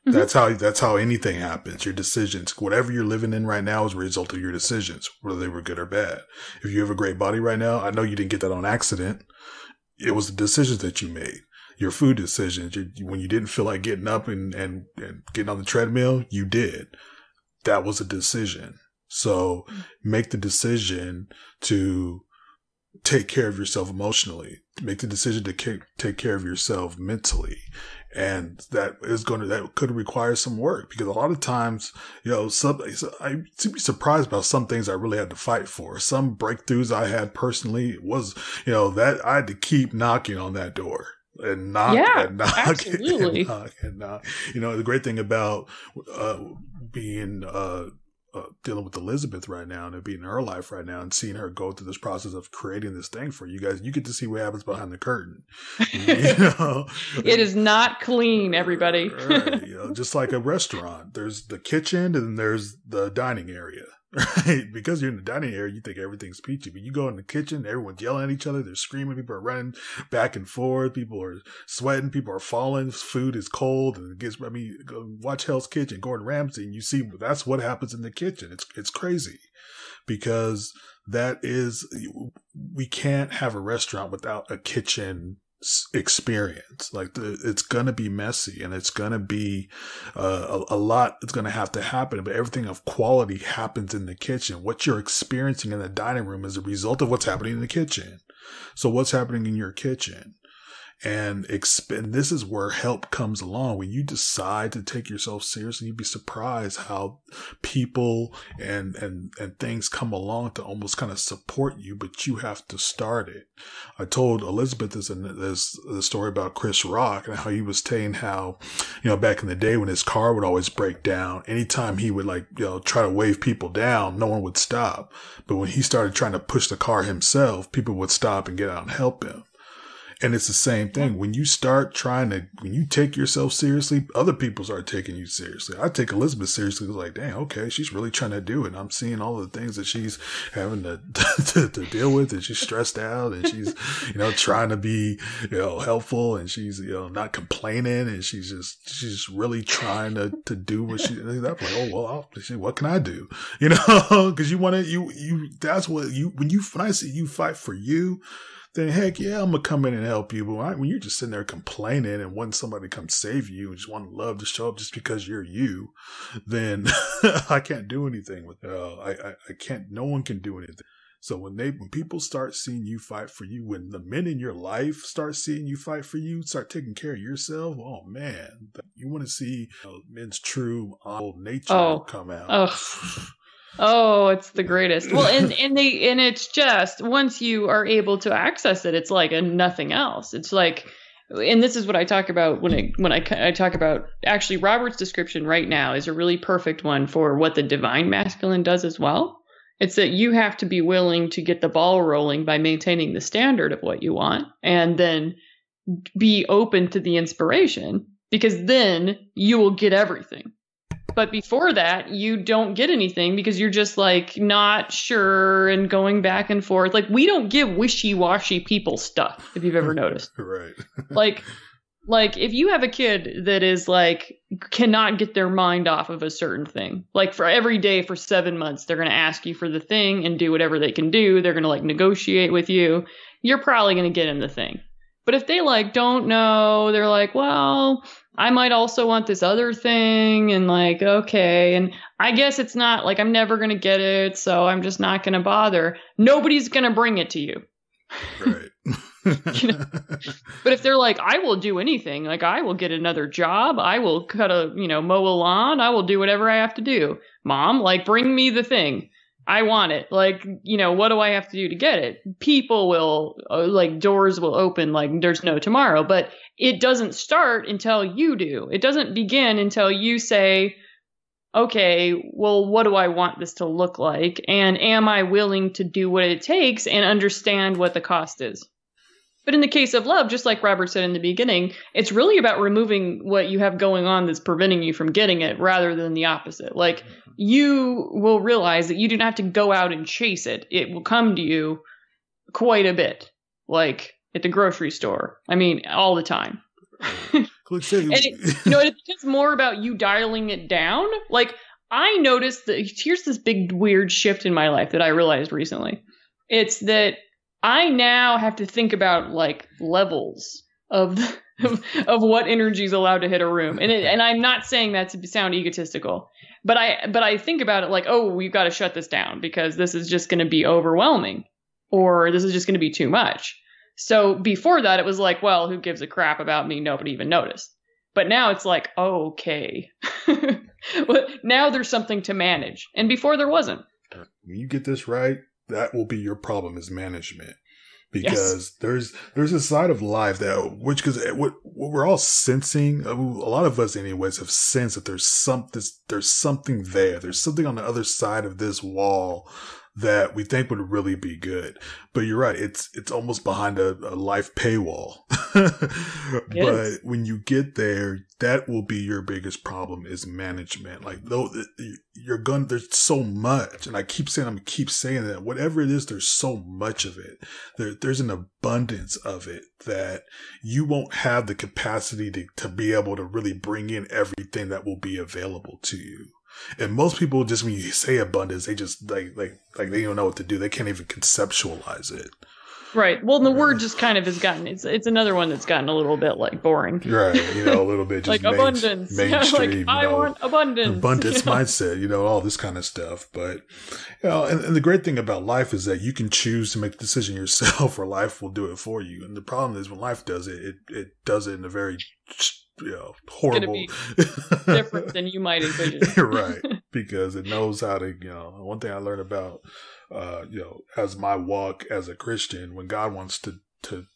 Mm-hmm. That's how anything happens. Your decisions. Whatever you're living in right now is a result of your decisions, whether they were good or bad. If you have a great body right now, I know you didn't get that on accident. It was the decisions that you made. Your food decisions. When you didn't feel like getting up and getting on the treadmill, you did. That was a decision. So make the decision to take care of yourself emotionally. Make the decision to take care of yourself mentally. And that could require some work, because a lot of times, I be surprised about some things I really had to fight for. Some breakthroughs I had personally was, that I had to keep knocking on that door. And knock and knock absolutely. and knock and knock. The great thing about being dealing with Elizabeth right now and being in her life right now and seeing her go through this process of creating this thing for you guys, you get to see what happens behind the curtain. It is not clean, everybody. Right. Just like a restaurant, there's the kitchen and there's the dining area. Right? Because you're in the dining area, you think everything's peachy. But you go in the kitchen, everyone's yelling at each other, they're screaming, people are running back and forth, people are sweating, people are falling, food is cold, and go watch Hell's Kitchen, Gordon Ramsay, and you see that's what happens in the kitchen. It's crazy, because we can't have a restaurant without a kitchen experience. Like it's gonna be messy, and it's gonna be a lot. It's gonna have to happen, but everything of quality happens in the kitchen. What you're experiencing in the dining room is a result of what's happening in the kitchen. So what's happening in your kitchen? And this is where help comes along. When you decide to take yourself seriously, you'd be surprised how people and things come along to almost kind of support you, but you have to start it. I told Elizabeth this story about Chris Rock and how he was saying how, back in the day when his car would always break down, anytime he would try to wave people down, no one would stop. But when he started trying to push the car himself, people would stop and get out and help him. And it's the same thing. When you when you take yourself seriously, other people start taking you seriously. I take Elizabeth seriously. It's like, dang, okay, she's really trying to do it. I'm seeing all the things that she's having to deal with, and she's stressed out, and she's, trying to be, helpful, and she's, not complaining, and she's just really trying to do what she, I'm like, oh, well, what can I do? Cause when I see you fight for you, then heck yeah, I'm going to come in and help you. But when you're just sitting there complaining and wanting somebody to come save you and just want love to show up just because you're you, then I can't do anything with it. I can't, no one can do anything. So when people start seeing you fight for you, when the men in your life start seeing you fight for you, start taking care of yourself, oh man, you want to see men's true nature come out. Oh, it's the greatest. Well, and it's just, once you are able to access it, it's like nothing else. It's like, and this is what I talk about when I talk about, actually, Robert's description right now is a really perfect one for what the divine masculine does as well. It's that you have to be willing to get the ball rolling by maintaining the standard of what you want, and then be open to the inspiration, because then you will get everything. But before that, you don't get anything, because you're just not sure and going back and forth. We don't give wishy-washy people stuff, if you've ever noticed. Right. If you have a kid that is cannot get their mind off of a certain thing, for every day for 7 months, they're going to ask you for the thing and do whatever they can do. They're going to negotiate with you. You're probably going to get them the thing. But if they don't know, they're well, I might also want this other thing, and okay, and I guess it's not I'm never going to get it, so I'm just not going to bother. Nobody's going to bring it to you. Right. But if they're I will do anything, I will get another job, I will mow a lawn, I will do whatever I have to do. Mom, bring me the thing. I want it. What do I have to do to get it? People will, doors will open there's no tomorrow. But it doesn't start until you do. It doesn't begin until you say, okay, well, what do I want this to look like? And am I willing to do what it takes and understand what the cost is? But in the case of love, just like Robert said in the beginning, it's really about removing what you have going on that's preventing you from getting it, rather than the opposite. you will realize that you don't have to go out and chase it. It will come to you quite a bit, like at the grocery store. I mean, all the time. And it becomes more about you dialing it down. Like, I noticed that here's this big weird shift in my life that I realized recently. It's that I now have to think about like levels of what energy is allowed to hit a room. And I'm not saying that to sound egotistical, but I think about it like, oh, we've got to shut this down because this is just going to be overwhelming, or this is just going to be too much. So before that, it was like, well, who gives a crap about me? Nobody even noticed. But now it's like, oh, okay. Well, now there's something to manage. And before there wasn't. When you get this right, that will be your problem, is management. Because there's a side of life because what we're all sensing, a lot of us anyways have sensed that there's something there. There's something on the other side of this wall that we think would really be good. But you're right. It's almost behind a life paywall. But when you get there, that will be your biggest problem, is management. Like, though there's so much. And I'm gonna keep saying that whatever it is, there's so much of it. There's an abundance of it that you won't have the capacity to be able to really bring in everything that will be available to you. And most people, just when you say abundance, they just like they don't know what to do. They can't even conceptualize it. Right. Well, the word just kind of has gotten, it's another one that's gotten a little bit like boring. Right. A little bit just like abundance. Mainstream. Like, I want abundance. Abundance mindset, all this kind of stuff. But, and the great thing about life is that you can choose to make the decision yourself, or life will do it for you. And the problem is when life does it, it does it in a very horrible, it's gonna be different than you might envision. Right, because it knows how to. One thing I learned about, as my walk as a Christian, when God wants to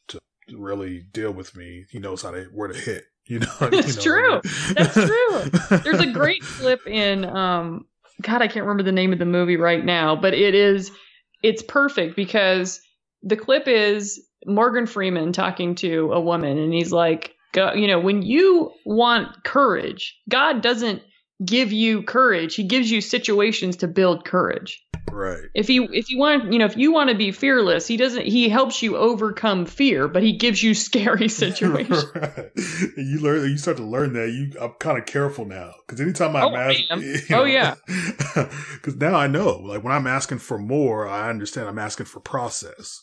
really deal with me, He knows where to hit. That's true. That's true. There's a great clip in God, I can't remember the name of the movie right now, but it's perfect because the clip is Morgan Freeman talking to a woman, and he's like, when you want courage, God doesn't give you courage. He gives you situations to build courage. Right. If you want to be fearless, he helps you overcome fear, but he gives you scary situations. Right. You start to learn that I'm kind of careful now, because anytime I'm because now I know, like, when I'm asking for more, I understand I'm asking for process.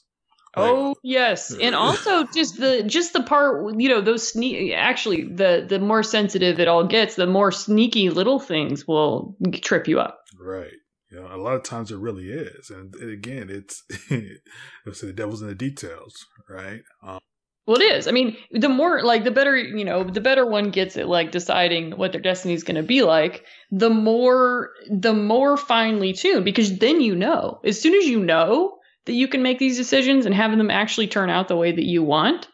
Oh, yes. And also just the part, those actually the more sensitive it all gets, the more sneaky little things will trip you up. Right. A lot of times it really is. And again, it's the devil's in the details, right? Well, it is. I mean, the more, like, the better, the better one gets at, like, deciding what their destiny is going to be like, the more finely tuned, because then as soon as you know that you can make these decisions and have them actually turn out the way that you want,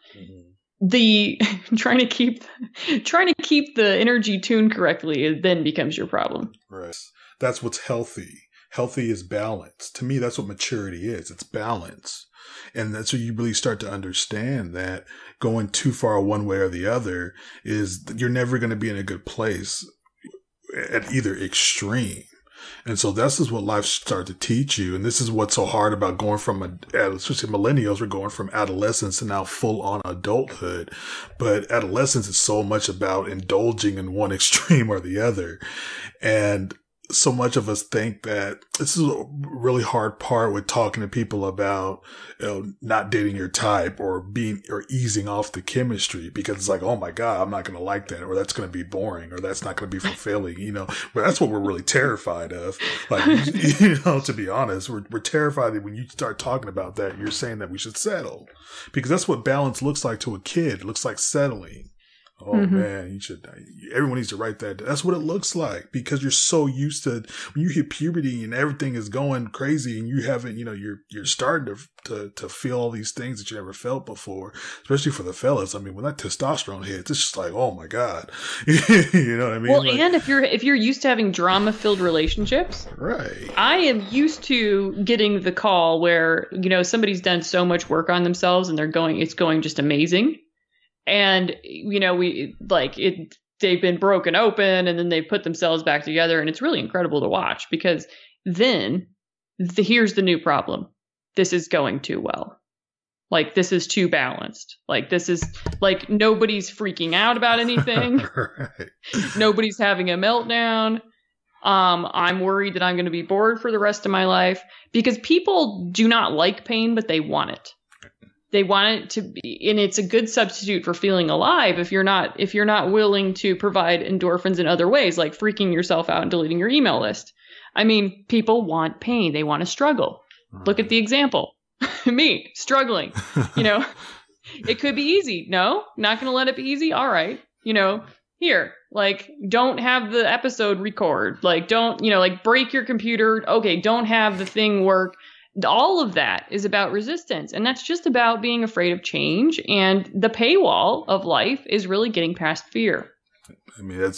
the trying to keep the energy tuned correctly then becomes your problem. Right. That's what's healthy. Healthy is balance. To me, that's what maturity is. It's balance. And that's where you really start to understand that going too far one way or the other is you're never going to be in a good place at either extreme. And so this is what life starts to teach you. And this is what's so hard about going from, especially millennials, we're going from adolescence to now full on adulthood. But adolescence is so much about indulging in one extreme or the other. And so much of us think that this is a really hard part with talking to people about, not dating your type or easing off the chemistry, because it's like, oh my God, I'm not going to like that, or that's going to be boring, or that's not going to be fulfilling, but that's what we're really terrified of. Like, to be honest, we're terrified that when you start talking about that, you're saying that we should settle, because that's what balance looks like to a kid. It looks like settling. Oh man, everyone needs to write that. That's what it looks like, because you're so used to when you hit puberty and everything is going crazy and you haven't, you're starting to feel all these things that you never felt before, especially for the fellas. I mean, when that testosterone hits, it's just like, oh my God, you know what I mean? Well, and if you're used to having drama-filled relationships, right? I am used to getting the call where, somebody's done so much work on themselves and it's going just amazing. And, they've been broken open and then they put themselves back together. And it's really incredible to watch, because then here's the new problem. This is going too well. Like, this is too balanced. Like, this is like, nobody's freaking out about anything. Right. Nobody's having a meltdown. I'm worried that I'm going to be bored for the rest of my life, because people do not like pain, but they want it. They want it to be, and it's a good substitute for feeling alive if you're not willing to provide endorphins in other ways, like freaking yourself out and deleting your email list. I mean, people want pain. They want to struggle. Look at the example. Me struggling, it could be easy. No, not going to let it be easy. All right. Here, like, don't have the episode record. Like, don't, like, break your computer. Okay. Don't have the thing work. All of that is about resistance. And that's just about being afraid of change. And the paywall of life is really getting past fear. I mean, that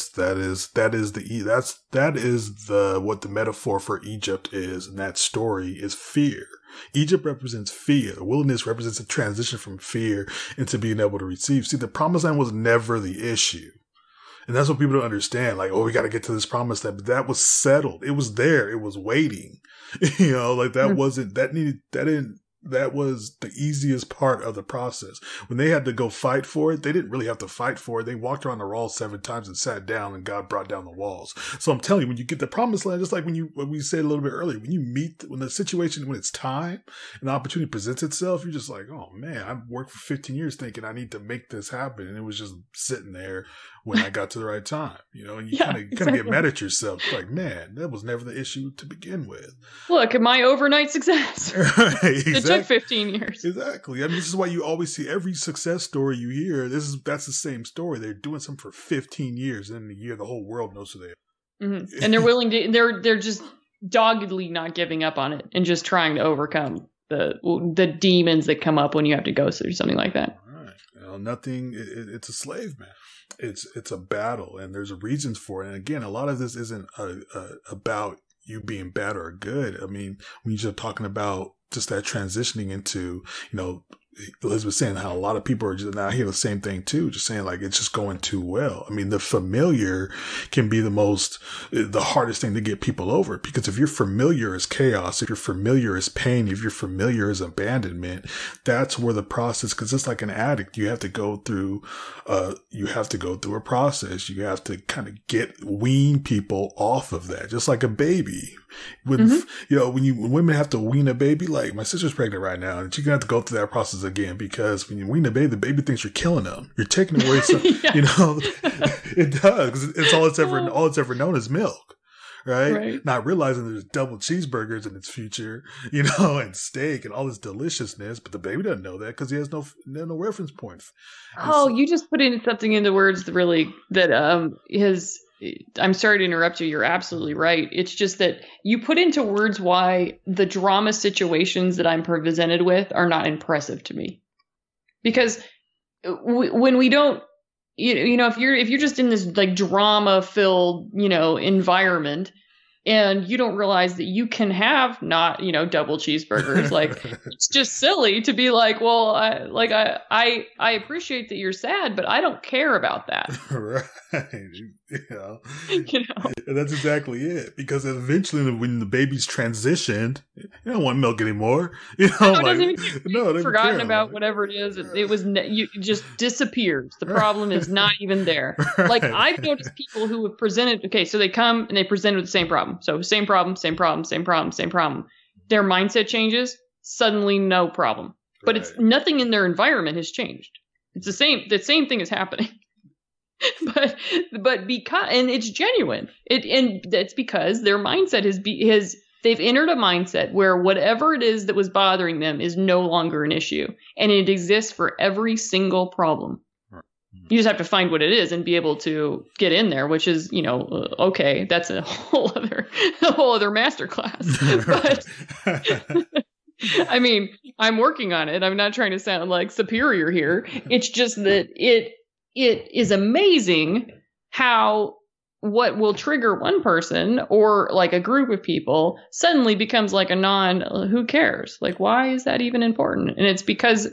is what the metaphor for Egypt is. And that story is fear. Egypt represents fear. The wilderness represents a transition from fear into being able to receive. See, the promised land was never the issue. And that's what people don't understand. Like, oh, we got to get to this promised land. But that was settled. It was there. It was waiting. Like that wasn't, that was the easiest part of the process. When they had to go fight for it, they didn't really have to fight for it. They walked around the wall 7 times and sat down, and God brought down the walls. So I'm telling you, when you get the promised land, just like when we said a little bit earlier, when the situation, when it's time and the opportunity presents itself, you're just like, oh man, I've worked for 15 years thinking I need to make this happen. And it was just sitting there when I got to the right time, and you kind of get mad at yourself. Like, man, that was never the issue to begin with. Look at my overnight success. Right, exactly. It took 15 years. Exactly. I mean, this is why you always see every success story you hear. That's the same story. They're doing something for 15 years, and in a year, the whole world knows who they are. Mm-hmm. And they're willing to. They're just doggedly not giving up on it and just trying to overcome the demons that come up when you have to go through something like that. All right. Nothing. It's a slave, man. It's a battle, and there's reasons for it. And again, a lot of this isn't about you being bad or good. I mean, when you're just talking about just that transitioning into, Elizabeth saying how a lot of people are just now hear the same thing too, just saying like it's just going too well. I mean, the familiar can be the hardest thing to get people over, because if you're familiar as chaos, if you're familiar as pain, if you're familiar as abandonment, that's where the process, because it's like an addict, you have to go through a process. You have to kind of wean people off of that, just like a baby. When women have to wean a baby, like my sister's pregnant right now, and she's gonna have to go through that process again, because when you wean a baby, the baby thinks you're killing them. You're taking away some, it does, because it's all it's ever known is milk. Right? Not realizing there's double cheeseburgers in its future, and steak and all this deliciousness, but the baby doesn't know that because he has no reference point. You just put in something into words that I'm sorry to interrupt you. You're absolutely right. It's just that you put into words why the drama situations that I'm presented with are not impressive to me. Because when we don't, if you're just in this like drama filled, environment, and you don't realize that you can have not, double cheeseburgers. Like, it's just silly to be like, well, I appreciate that you're sad, but I don't care about that. Right. And that's exactly it. Because eventually when the baby's transitioned, you don't want milk anymore. They've forgotten about whatever it is. It just disappears. The problem is not even there. Right. Like, I've noticed people who have presented, so they come and they present with the same problem. So same problem. Their mindset changes, suddenly no problem. But it's nothing in their environment has changed. It's the same thing is happening. but because, and it's genuine. And that's because their mindset they've entered a mindset where whatever it is that was bothering them is no longer an issue, and it exists for every single problem. You just have to find what it is and be able to get in there, which is, okay, that's a whole other masterclass. But I mean, I'm working on it. I'm not trying to sound like superior here. It's just that it is amazing how what will trigger one person or like a group of people suddenly becomes like who cares? Like, why is that even important? And it's because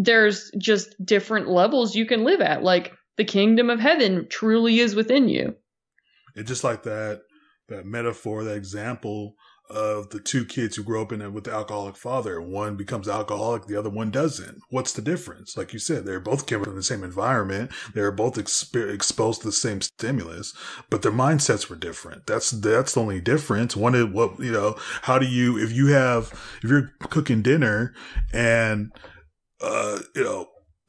there's just different levels you can live at. Like, the kingdom of heaven truly is within you. It's just like that metaphor, that example of the two kids who grow up with the alcoholic father. One becomes alcoholic, the other one doesn't. What's the difference? Like you said, they're both came from the same environment. They're both exposed to the same stimulus, but their mindsets were different. That's the only difference. One is how do you, if you're cooking dinner and,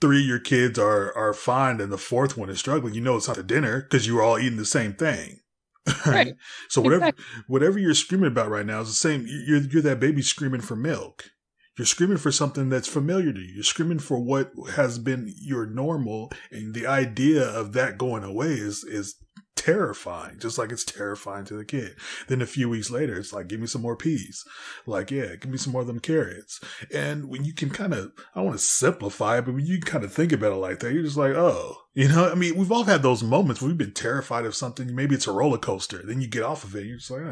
three of your kids are fine and the fourth one is struggling, it's not the dinner because you were all eating the same thing. Right. So whatever you're screaming about right now is the same. You're that baby screaming for milk. You're screaming for something that's familiar to you. You're screaming for what has been your normal, and the idea of that going away is terrifying, just like it's terrifying to the kid. Then a few weeks later, it's like, give me some more peas. Like, yeah, give me some more of them carrots. And when you can I don't want to simplify it, but when you kind of think about it like that, you're just like, oh, we've all had those moments where we've been terrified of something. Maybe it's a roller coaster. Then you get off of it. You're just like,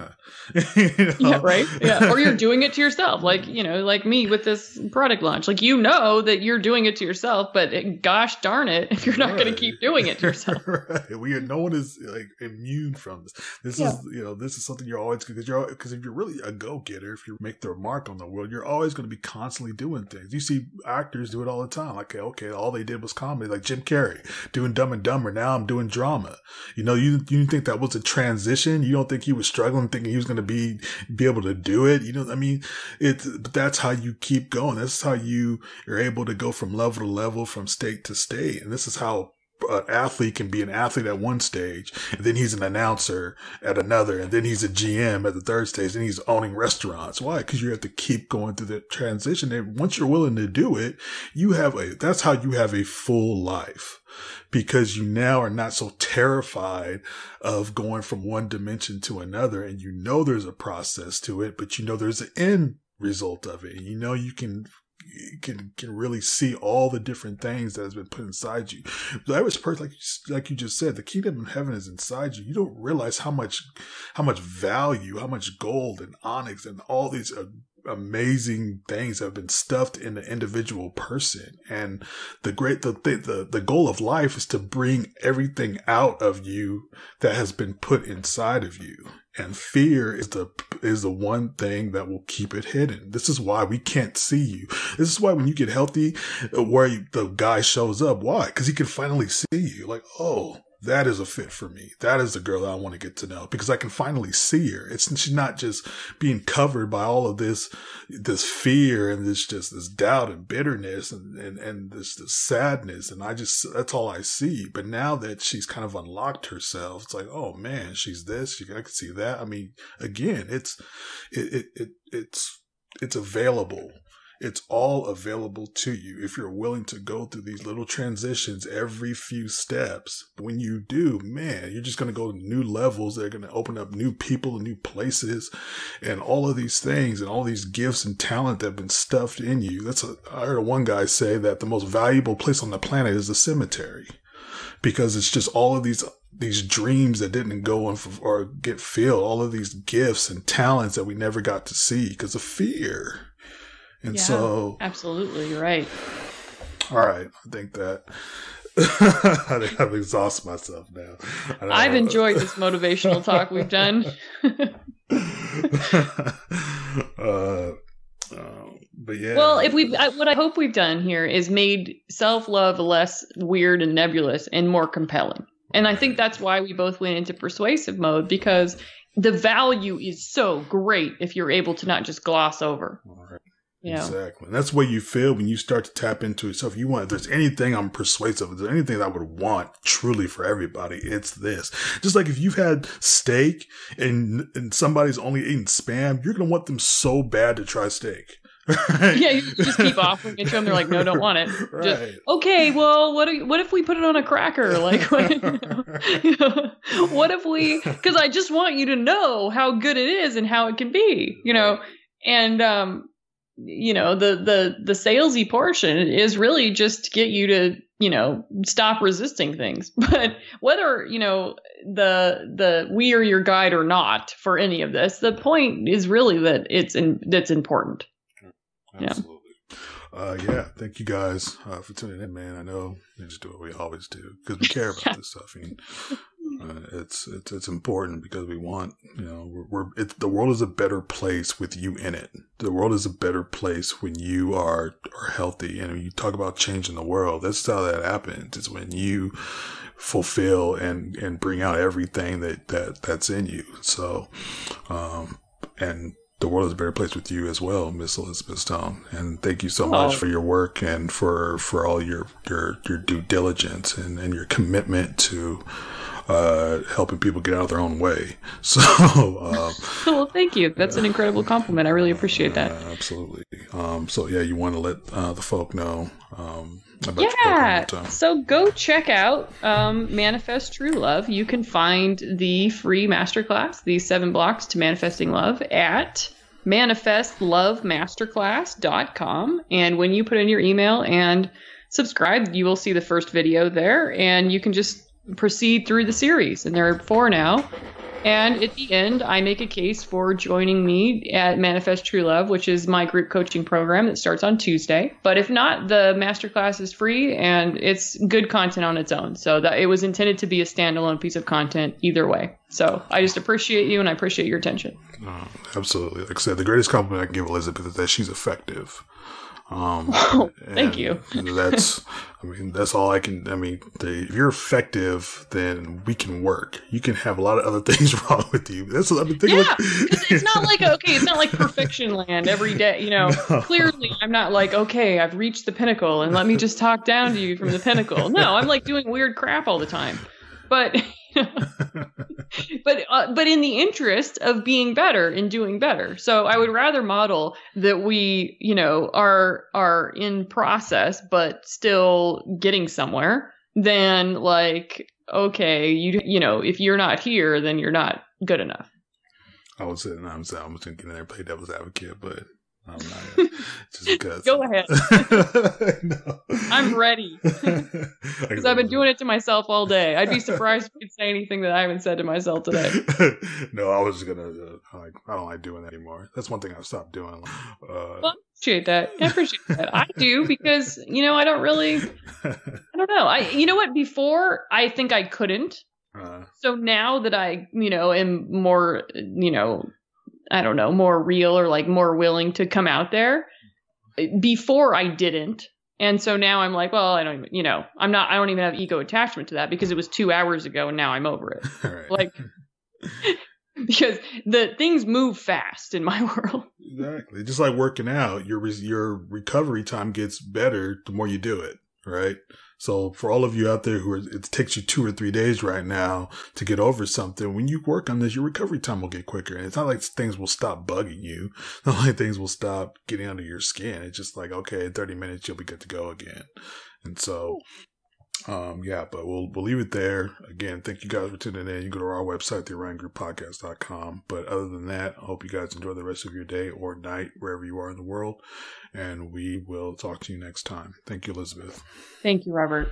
Yeah, right. Yeah. Or you're doing it to yourself. Like, like me with this product launch. Like, that you're doing it to yourself, but gosh darn it, if you're not going to keep doing it to yourself. Right. No one is like immune from this. This is something you're always, because if you're really a go-getter, if you make the mark on the world, you're always going to be constantly doing things. You see actors do it all the time. Like, okay, all they did was comedy, like Jim Carrey doing Dumb and Dumber. Now I'm doing drama. You think that was a transition? You don't think he was struggling, thinking he was going to be able to do it? But that's how you keep going. That's how you are able to go from level to level, from state to state. And this is how an athlete can be an athlete at one stage, and then he's an announcer at another, and then he's a GM at the third stage, and he's owning restaurants. Why? Because you have to keep going through the transition. And once you're willing to do it, that's how you have a full life, because you now are not so terrified of going from one dimension to another. And there's a process to it, but there's an end result of it. And you can really see all the different things that has been put inside you. The average person, like you just said, the kingdom of heaven is inside you. You don't realize how much value, how much gold and onyx and all these amazing things have been stuffed in the individual person. And the goal of life is to bring everything out of you that has been put inside of you. And fear is the one thing that will keep it hidden. This is why we can't see you. This is why when you get healthy, the guy shows up. Why? Because he can finally see you. Like, oh, that is a fit for me. That is the girl that I want to get to know, because I can finally see her. She's not just being covered by all of this fear and this doubt and bitterness and this sadness. And that's all I see. But now that she's kind of unlocked herself, it's like, oh man, she's this. I can see that. Again, it's available. It's all available to you if you're willing to go through these little transitions every few steps. When you do, man, you're just going to go to new levels. They're going to open up new people and new places and all of these things and all these gifts and talent that have been stuffed in you. I heard one guy say that the most valuable place on the planet is the cemetery, because it's just all of these dreams that didn't go on or get filled, all of these gifts and talents that we never got to see because of fear. And so, absolutely, you're right. All right, I think that I think I've exhausted myself now. I've enjoyed this motivational talk we've done. But yeah. Well, what I hope we've done here is made self-love less weird and nebulous and more compelling. And I think that's why we both went into persuasive mode, because the value is so great if you're able to not just gloss over. All right. Exactly. And that's the way you feel when you start to tap into yourself. If there's anything I'm persuasive, if there's anything that I would want truly for everybody, it's this. Just like if you've had steak and somebody's only eating Spam, you're going to want them so bad to try steak. Right? Yeah, you just keep offering it to them. They're like, no, don't want it. Right. Just, okay, well, what if we put it on a cracker? Like, what if we? Because I just want you to know how good it is and how it can be. And the salesy portion is really just to get you to stop resisting things. But whether the we are your guide or not for any of this, the point is really that that's important. Absolutely. Yeah, thank you guys for tuning in, man. I know we just do what we always do because we care about this stuff. And it's important because we want, the world is a better place with you in it. The world is a better place when you are healthy. And when you talk about changing the world, that's how that happens. It's when you fulfill and bring out everything that's in you. So, and the world is a better place with you as well, Miss Elizabeth Stone. And thank you so much for your work and for all your due diligence and your commitment to helping people get out of their own way. So, well, thank you. That's an incredible compliment. I really appreciate that. Absolutely. So yeah, you want to let the folk know about your program. So go check out Manifest True Love. You can find the free masterclass, the 7 blocks to manifesting love, at manifestlovemasterclass.com. And when you put in your email and subscribe, you will see the first video there, and you can just proceed through the series. And there are 4 now. And at the end, I make a case for joining me at Manifest True Love, which is my group coaching program that starts on Tuesday. But if not, the masterclass is free and it's good content on its own. So that it was intended to be a standalone piece of content either way. So I just appreciate you and I appreciate your attention. Absolutely. Like I said, the greatest compliment I can give Elizabeth is that she's effective. Thank you. That's all I can. If you're effective, then we can work. You can have a lot of other things wrong with you. That's what I've been thinking. Yeah, it's not like it's not like perfection land every day. No. Clearly, I'm not like, okay, I've reached the pinnacle, and let me just talk down to you from the pinnacle. No, I'm like doing weird crap all the time, but. But in the interest of being better and doing better. So I would rather model that we, are in process, but still getting somewhere than like, okay, if you're not here, then you're not good enough. I would say, I'm just going to get in there and play devil's advocate, but I'm not. Just because. Go ahead. No. I'm ready. Because I've been doing it to myself all day. I'd be surprised if you could say anything that I haven't said to myself today. No, I was just going to, I don't like doing that anymore. That's one thing I've stopped doing. Well, I appreciate that. I do because, I don't know. You know what? Before, I think I couldn't. So now that I, am more, I don't know, more real or like more willing to come out there. Before I didn't. And so now I'm like, well, I don't even, I don't even have ego attachment to that because it was 2 hours ago and now I'm over it. Right. Like, because the things move fast in my world. Exactly. Just like working out, your recovery time gets better the more you do it. Right. So for all of you out there it takes you 2 or 3 days right now to get over something, when you work on this, your recovery time will get quicker. And it's not like things will stop bugging you. It's not like things will stop getting under your skin. It's just like, okay, in 30 minutes, you'll be good to go again. And so, but we'll leave it there. Again, thank you guys for tuning in. You can go to our website, the OrionGroupPodcast.com. But other than that, I hope you guys enjoy the rest of your day or night, wherever you are in the world. And we will talk to you next time. Thank you, Elizabeth. Thank you, Robert.